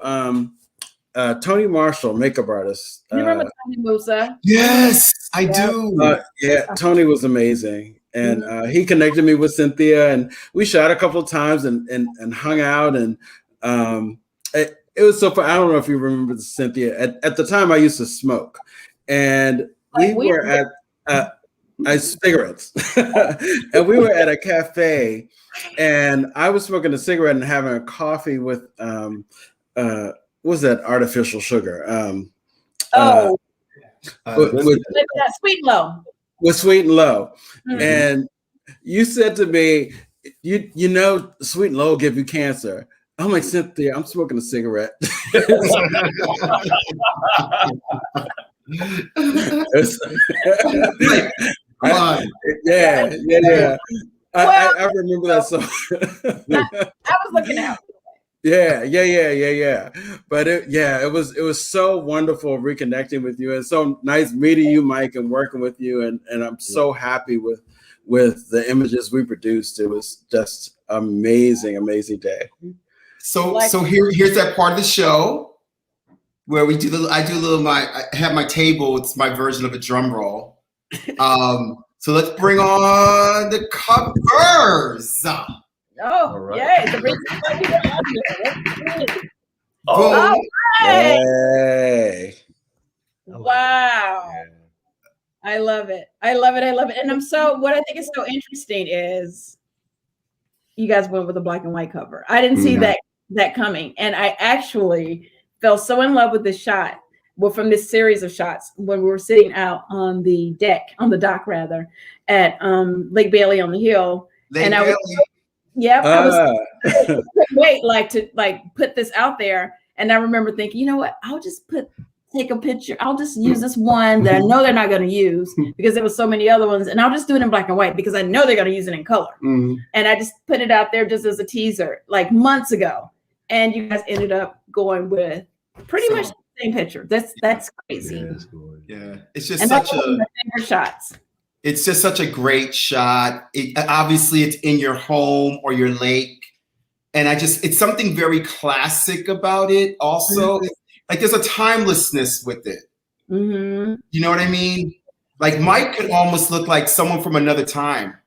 Tony Marshall, makeup artist. You remember Tony Musa? Yes. I do. Yeah, Tony was amazing. And he connected me with Cynthia, and we shot a couple of times and hung out. And it was so fun. I don't know if you remember Cynthia. At the time, I used to smoke. And we were at cigarettes. And we were at a cafe, and I was smoking a cigarette and having a coffee with what's that artificial sugar? With Sweet and Low. With Sweet and Low. And you said to me, you know, Sweet and Low will give you cancer. I'm like, Cynthia, I'm smoking a cigarette. Yeah. I remember that song. I was looking out. Yeah. But it was so wonderful reconnecting with you, and so nice meeting you, Mike, and working with you. And I'm so happy with the images we produced. It was just amazing day. So here's that part of the show where I have my table. It's my version of a drum roll. So let's bring on the covers. Oh, right. Yeah. Oh, hey. Wow. I love it. And what I think is so interesting is you guys went with a black and white cover. I didn't see that coming. And I actually fell so in love with this shot. Well, from this series of shots when we were sitting out on the dock at Lake Bailey on the hill. I was wait, to put this out there. And I remember thinking, you know what? I'll just take a picture. I'll just use this one that I know they're not going to use because there was so many other ones. And I'll just do it in black and white because I know they're going to use it in color. And I just put it out there just as a teaser like months ago. And you guys ended up going with pretty much the same picture. That's crazy. Yeah. It's just such a my favorite shots. It's just such a great shot. Obviously it's in your home or your lake. And it's something very classic about it also. Like there's a timelessness with it. You know what I mean? Like Mike could almost look like someone from another time.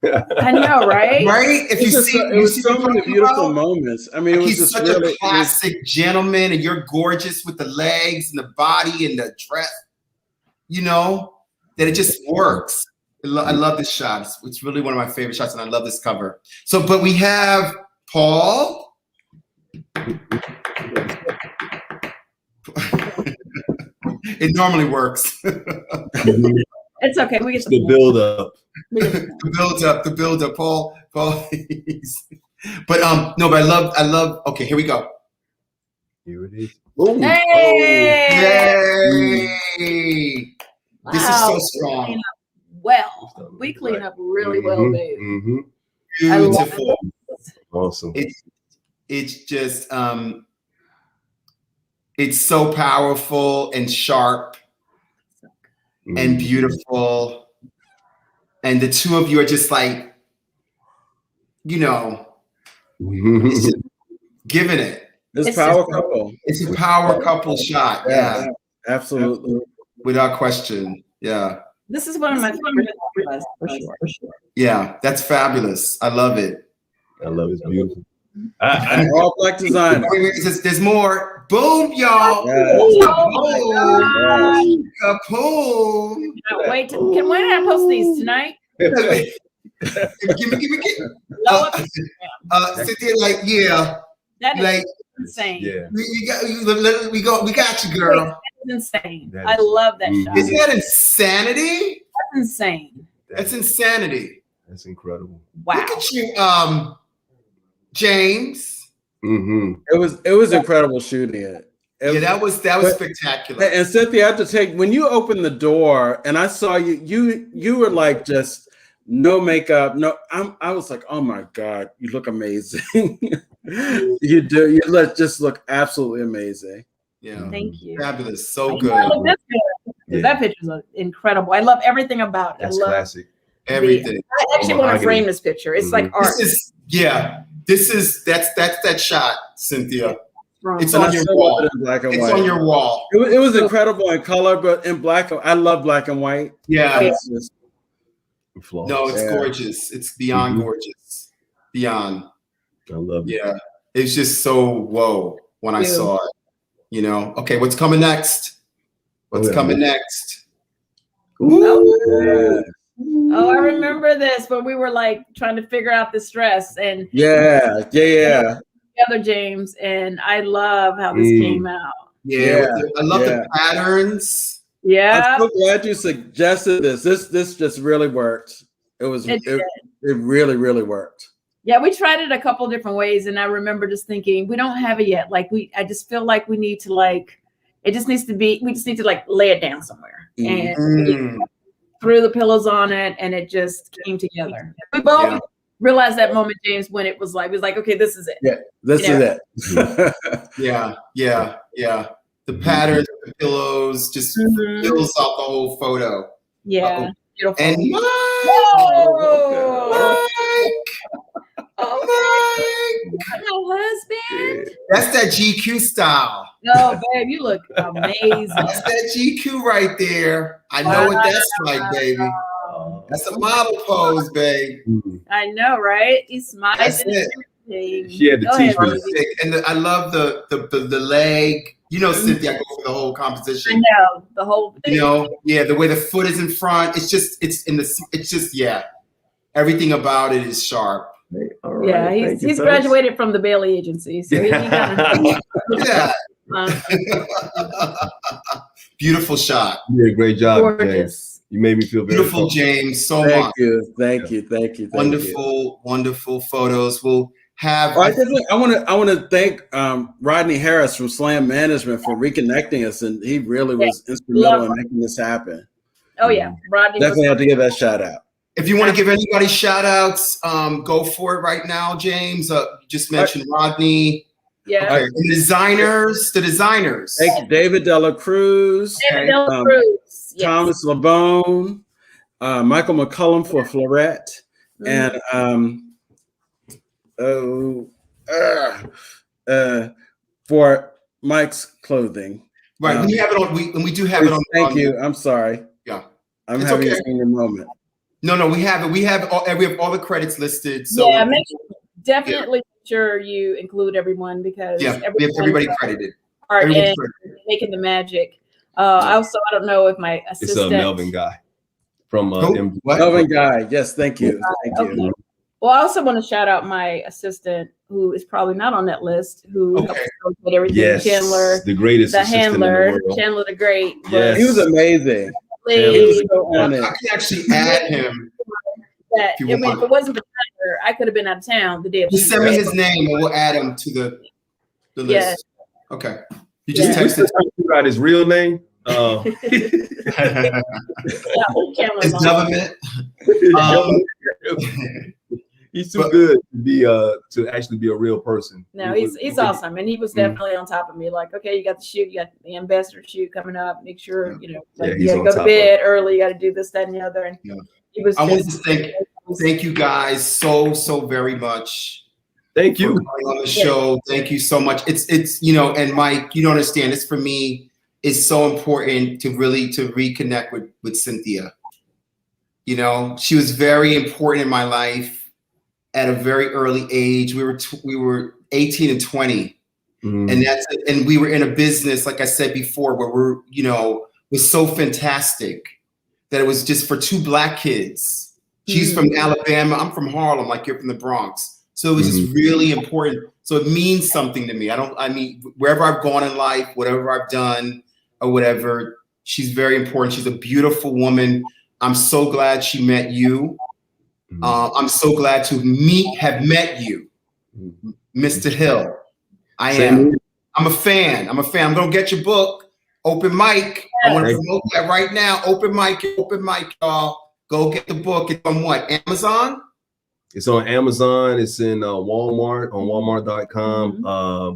I know, right? Right? If it was so many beautiful moments. I mean, it was he's just such a classic gentleman, and you're gorgeous with the legs and the body and the dress. You know, that it just works. I love this shot. It's really one of my favorite shots, and I love this cover. So, but we have Paul. It normally works. It's okay. We get the build up. The build up, Paul. But no, but I love. Okay, here we go. Here it is. Ooh. Hey! Yay! Wow. This is so strong. We clean up really well, baby. Beautiful. Awesome. It's just it's so powerful and sharp and beautiful. And the two of you are just like, you know, giving it. It's power couple. It's a power couple shot. Yeah. Absolutely. Without question. Yeah. This is one of my favorites for sure. Yeah, that's fabulous. I love it. I love it. It's beautiful. All black design. There's more. Boom, y'all. Kaboom. Wait, can I post these tonight? Give me. Cynthia, like, yeah. That is like, insane. Yeah. We got you, girl. That's insane. I love that shot. Isn't that insanity? That's insane. That's insanity. That's incredible. Wow. Look at you, James. It was incredible shooting it. That was spectacular. And Cynthia, I have to take, when you opened the door and I saw you were like just no makeup, I was like, oh my God, you look amazing. You do. You just look absolutely amazing. Yeah. Thank you. Fabulous. So good. That picture's incredible. I love everything about it. That's classic. Everything. I actually want to frame this picture. It's like art. That's that shot, Cynthia. It's And on I your still wall. love it in black and It's white. on your wall. It was incredible in color, but in black, I love black and white. Yeah. It's just, No, it's gorgeous. It's beyond gorgeous. Beyond. I love it. Yeah. It's just so whoa when I saw it. You know, okay, what's coming next? What's coming next? Oh, I remember this, but we were like trying to figure out this dress and yeah. Together, James, and I love how this came out. Yeah. I love the patterns. Yeah. I'm so glad you suggested this. This just really worked. It really, really worked. Yeah, we tried it a couple different ways, and I remember just thinking, we don't have it yet. Like I just feel like we need to we just need to like lay it down somewhere. And we threw the pillows on it, and it just came together. We both realized that moment, James, when it was like, okay, this is it. Yeah, this is it. Yeah. The patterns, the pillows, just fills out the whole photo. Yeah. Beautiful. And Mike! My husband. That's that GQ style. No, babe, you look amazing. That's that GQ right there. I know what that's like, baby. That's a model pose, babe. I know, right? He's smiling. That's it. She had to teach me. And I love the leg. You know, Cynthia, I go for the whole composition. I know the whole thing. You know, the way the foot is in front. Everything about it is sharp. Right, yeah, he's graduated from the Bailey Agency, so he got beautiful shot. You did a great job, gorgeous. James. You made me feel very beautiful, James. So Thank much. you. Wonderful photos. We'll have. I want to thank Rodney Harris from Slam Management for reconnecting us, and he really was instrumental in making this happen. Oh yeah, Rodney. Definitely have to give that shout out. If you want to give anybody shout outs, go for it right now, James. You just mentioned Rodney. Yeah. Okay. The designers. Thank you, David Dela Cruz. Yes. Thomas LeBone, Michael McCullum for Florette, and for Mike's clothing. Right. We have it on. We do have it on. Thank you. I'm sorry. Yeah. I'm having a senior moment. No, we have it. We have all the credits listed. So definitely make sure you include everyone because we have everybody credited. Making the magic. I don't know if my assistant. It's a Melvin guy from Melvin guy. Yes, thank you. Thank you. Well, I also want to shout out my assistant, who is probably not on that list, who helped with everything. Yes, Chandler, the greatest, the assistant handler, in the world. Chandler the Great. Yes. He was amazing. I can actually add him. If it wasn't for Chandler, I could have been out of town the day of. Just send me his name, and we'll add him to the list. Yes. Okay. You just texted out his real name. His government. He's too good to be to actually be a real person. No, he's awesome, and he was definitely on top of me. Like, okay, you got the shoot, you got the ambassador shoot coming up. Make sure you got to go to bed early. You got to do this, that, and the other. And he was. I want to thank you guys so very much. Thank you for coming on the show. Thank you so much. It's and Mike, you don't understand. It's for me. It's so important to reconnect with Cynthia. You know, she was very important in my life. At a very early age, we were 18 and 20, and we were in a business, like I said before, where was so fantastic that it was just for two Black kids. She's from Alabama, I'm from Harlem, like you're from the Bronx. So it was just really important. So it means something to me. I mean, wherever I've gone in life, whatever I've done or whatever, she's very important. She's a beautiful woman. I'm so glad she met you. I'm so glad to have met you, Mr. Hill. I am. I'm a fan. I'm going to get your book, Open Mic. I want to promote that right now. Open Mic, y'all. Go get the book. It's on what? Amazon? It's on Amazon. It's in Walmart, on walmart.com,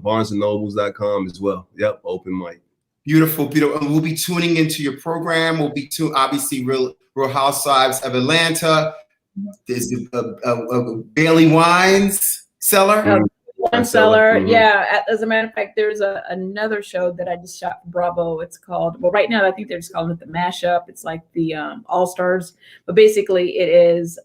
barnesandnobles.com as well. Yep, Open Mic. Beautiful. And we'll be tuning into your program. We'll be obviously Real Housewives of Atlanta. There's a Bailey Wines seller. One Cellar. Mhm. Yeah. As a matter of fact, there's another show that I just shot for Bravo. It's called, well, right now I think they're just calling it the Mashup. It's like the All Stars, but basically it is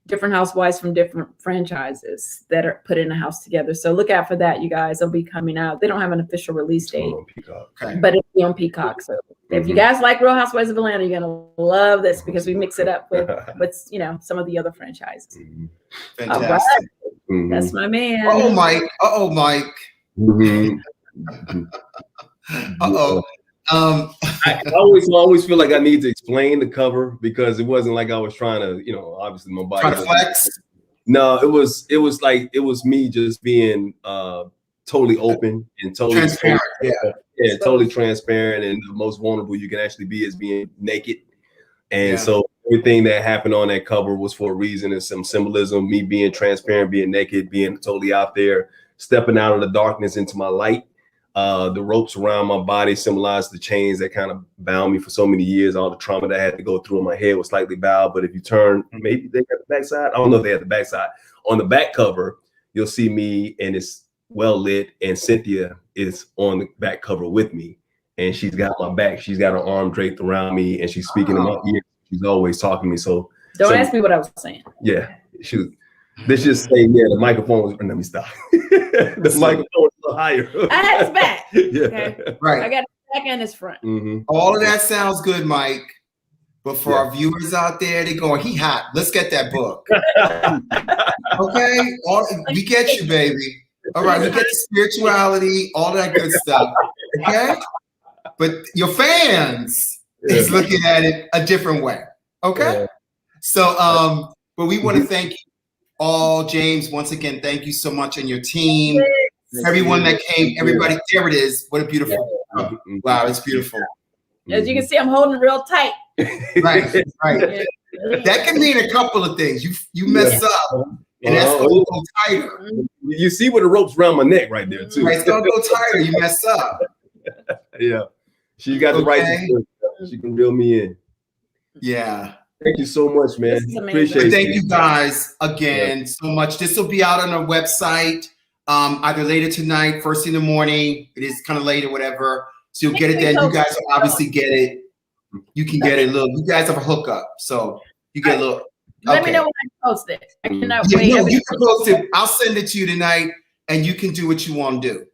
different housewives from different franchises that are put in a house together. So look out for that, you guys. It'll be coming out. They don't have an official release date, Okay. but it'll be on Peacock. So if you guys like Real Housewives of Atlanta, you're gonna love this because we mix it up with some of the other franchises. Fantastic. All right. That's my man. Oh, Mike. Mike. I always feel like I need to explain the cover because it wasn't like I was trying to, obviously my body. Trying to flex? No, it was me just being totally open and totally transparent. Yeah, totally transparent, and the most vulnerable you can actually be is being naked. And so everything that happened on that cover was for a reason and some symbolism, me being transparent, being naked, being totally out there, stepping out of the darkness into my light. The ropes around my body symbolized the chains that kind of bound me for so many years. All the trauma that I had to go through in my head was slightly bowed. But if you turn, maybe they got the backside. I don't know if they had the backside. On the back cover, you'll see me and it's well lit. And Cynthia is on the back cover with me. And she's got my back. She's got her arm draped around me and she's speaking in my ear. She's always talking to me. So don't ask me what I was saying. Yeah. Let's just say, the microphone was, let me stop. The microphone was a little higher. I had his back. Okay. Right. I got his back and his front. All of that sounds good, Mike. But for our viewers out there, they're going, he hot. Let's get that book. Okay? We get you, baby. All right, we get the spirituality, all that good stuff. Okay? But your fans is looking at it a different way. Okay? Yeah. So, but we want to thank you all. James, once again, thank you so much, and your team. Everyone that came, everybody. There it is. What a beautiful. Wow, it's beautiful. As you can see, I'm holding it real tight. Right. That can mean a couple of things. You mess up, and that's gonna go tighter. You see where the rope's around my neck right there, too. Right, it's gonna go tighter. You mess up. Yeah. She got the right. She can reel me in. Yeah. Thank you so much, man. Appreciate it. Thank you guys again so much. This will be out on our website either later tonight, first thing in the morning. It is kind of late or whatever. So you'll get it then. You guys will obviously get it. You can get it. Look, you guys have a hookup. So you get a little. Let me know when I post it. I cannot wait. No, you can post it. I'll send it to you tonight and you can do what you want to do.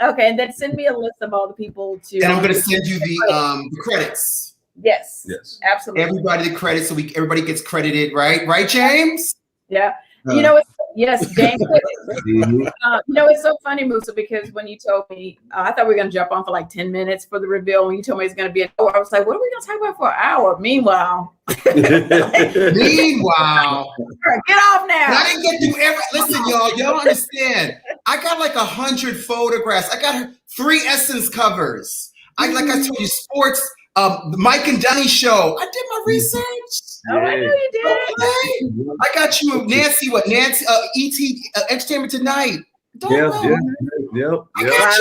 Okay, and then send me a list of all the people to. And I'm going to send you the credits. Yes, absolutely. Everybody the credit, so everybody gets credited, right, James? Yeah. Yes, James. It's so funny, Musa, because when you told me, I thought we were going to jump on for like 10 minutes for the reveal. When you told me it's going to be an hour, I was like, what are we going to talk about for an hour? Meanwhile, get off now. And I didn't get through listen, y'all don't understand. I got like 100 photographs. I got 3 Essence covers. I told you, sports. The Mike and Donnie show. I did my research. Oh, I know you did. Okay. I got you, Nancy. Entertainment Tonight. I got you, brother.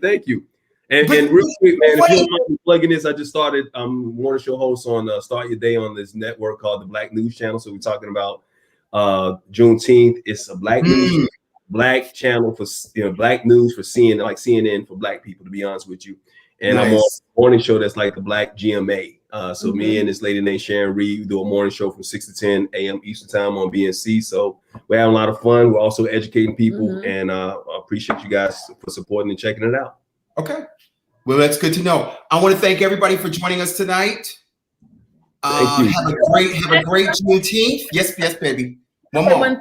Thank you. And real quick, man, if you don't mind me plugging this, I just started. I'm morning show host on Start Your Day on this network called the Black News Channel. So we're talking about Juneteenth. It's a black channel for black news for CNN for black people. To be honest with you. And I'm on a morning show that's like the Black GMA. So me and this lady named Sharon Reed, we do a morning show from 6 to 10 a.m. Eastern time on BNC. So we're having a lot of fun. We're also educating people, and I appreciate you guys for supporting and checking it out. Okay. Well, that's good to know. I want to thank everybody for joining us tonight. Thank you. Have a great Juneteenth. Yes, baby. One more.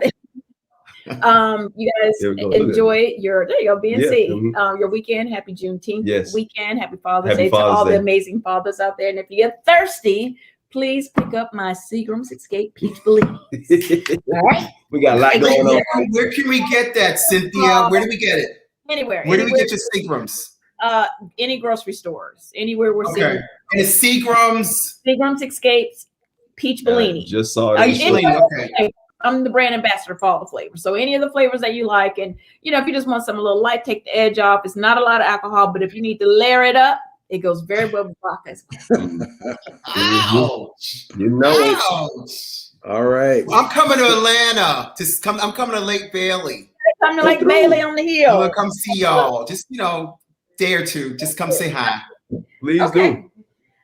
You guys enjoy your BNC, your weekend. Happy Juneteenth weekend. Happy Father's Day to all the amazing fathers out there. And if you get thirsty, please pick up my Seagram's Escape Peach Belize. All right. We got a lot going on. Where can we get that, Cynthia? Where do we get it? Anywhere. Where do we get your Seagram's? Any grocery stores. Anywhere we're seeing. And it's Seagram's Escapes Peach Bellini. Just saw it. Okay. I'm the brand ambassador for all the flavors. So any of the flavors that you like, and if you just want something a little light, take the edge off. It's not a lot of alcohol, but if you need to layer it up, it goes very well with vodka. Ouch! All right. I'm coming to Atlanta. I'm coming to Lake Bailey. Something like Bailey on the I'm hill. gonna come see y'all. Just day or two. Just come say hi. Please Okay. do.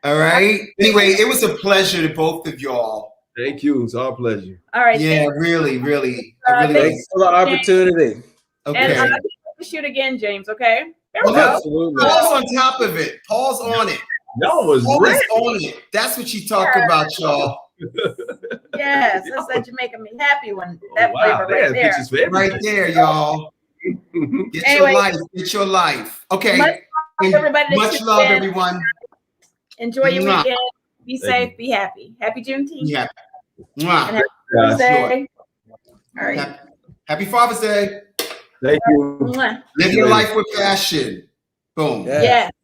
All right. Anyway, it was a pleasure to both of y'all. Thank you. It's our pleasure. All right. Yeah, really. I really Thanks for the opportunity. okay. And I'll have to shoot again, James. Okay. There we Well, go. Absolutely. Paul's on top of it. Paul's on it. Y'all was Paul great. is on it. That's what you talk about, y'all. Yes, that's that Jamaica me happy one. Oh, That wow. flavor They right had there. pictures for everything. Right there, y'all. Get Anyway. your life. Get your life. Okay. Much love, everybody. Much love, everyone. Enjoy your Mwah. weekend. Be Thank safe. Be happy. Happy Juneteenth. Yeah. And Mwah. happy Guys. Father's Day. All right. Happy Father's Day. Thank you. Mwah. Live your life with passion. Boom. Yeah. Yes.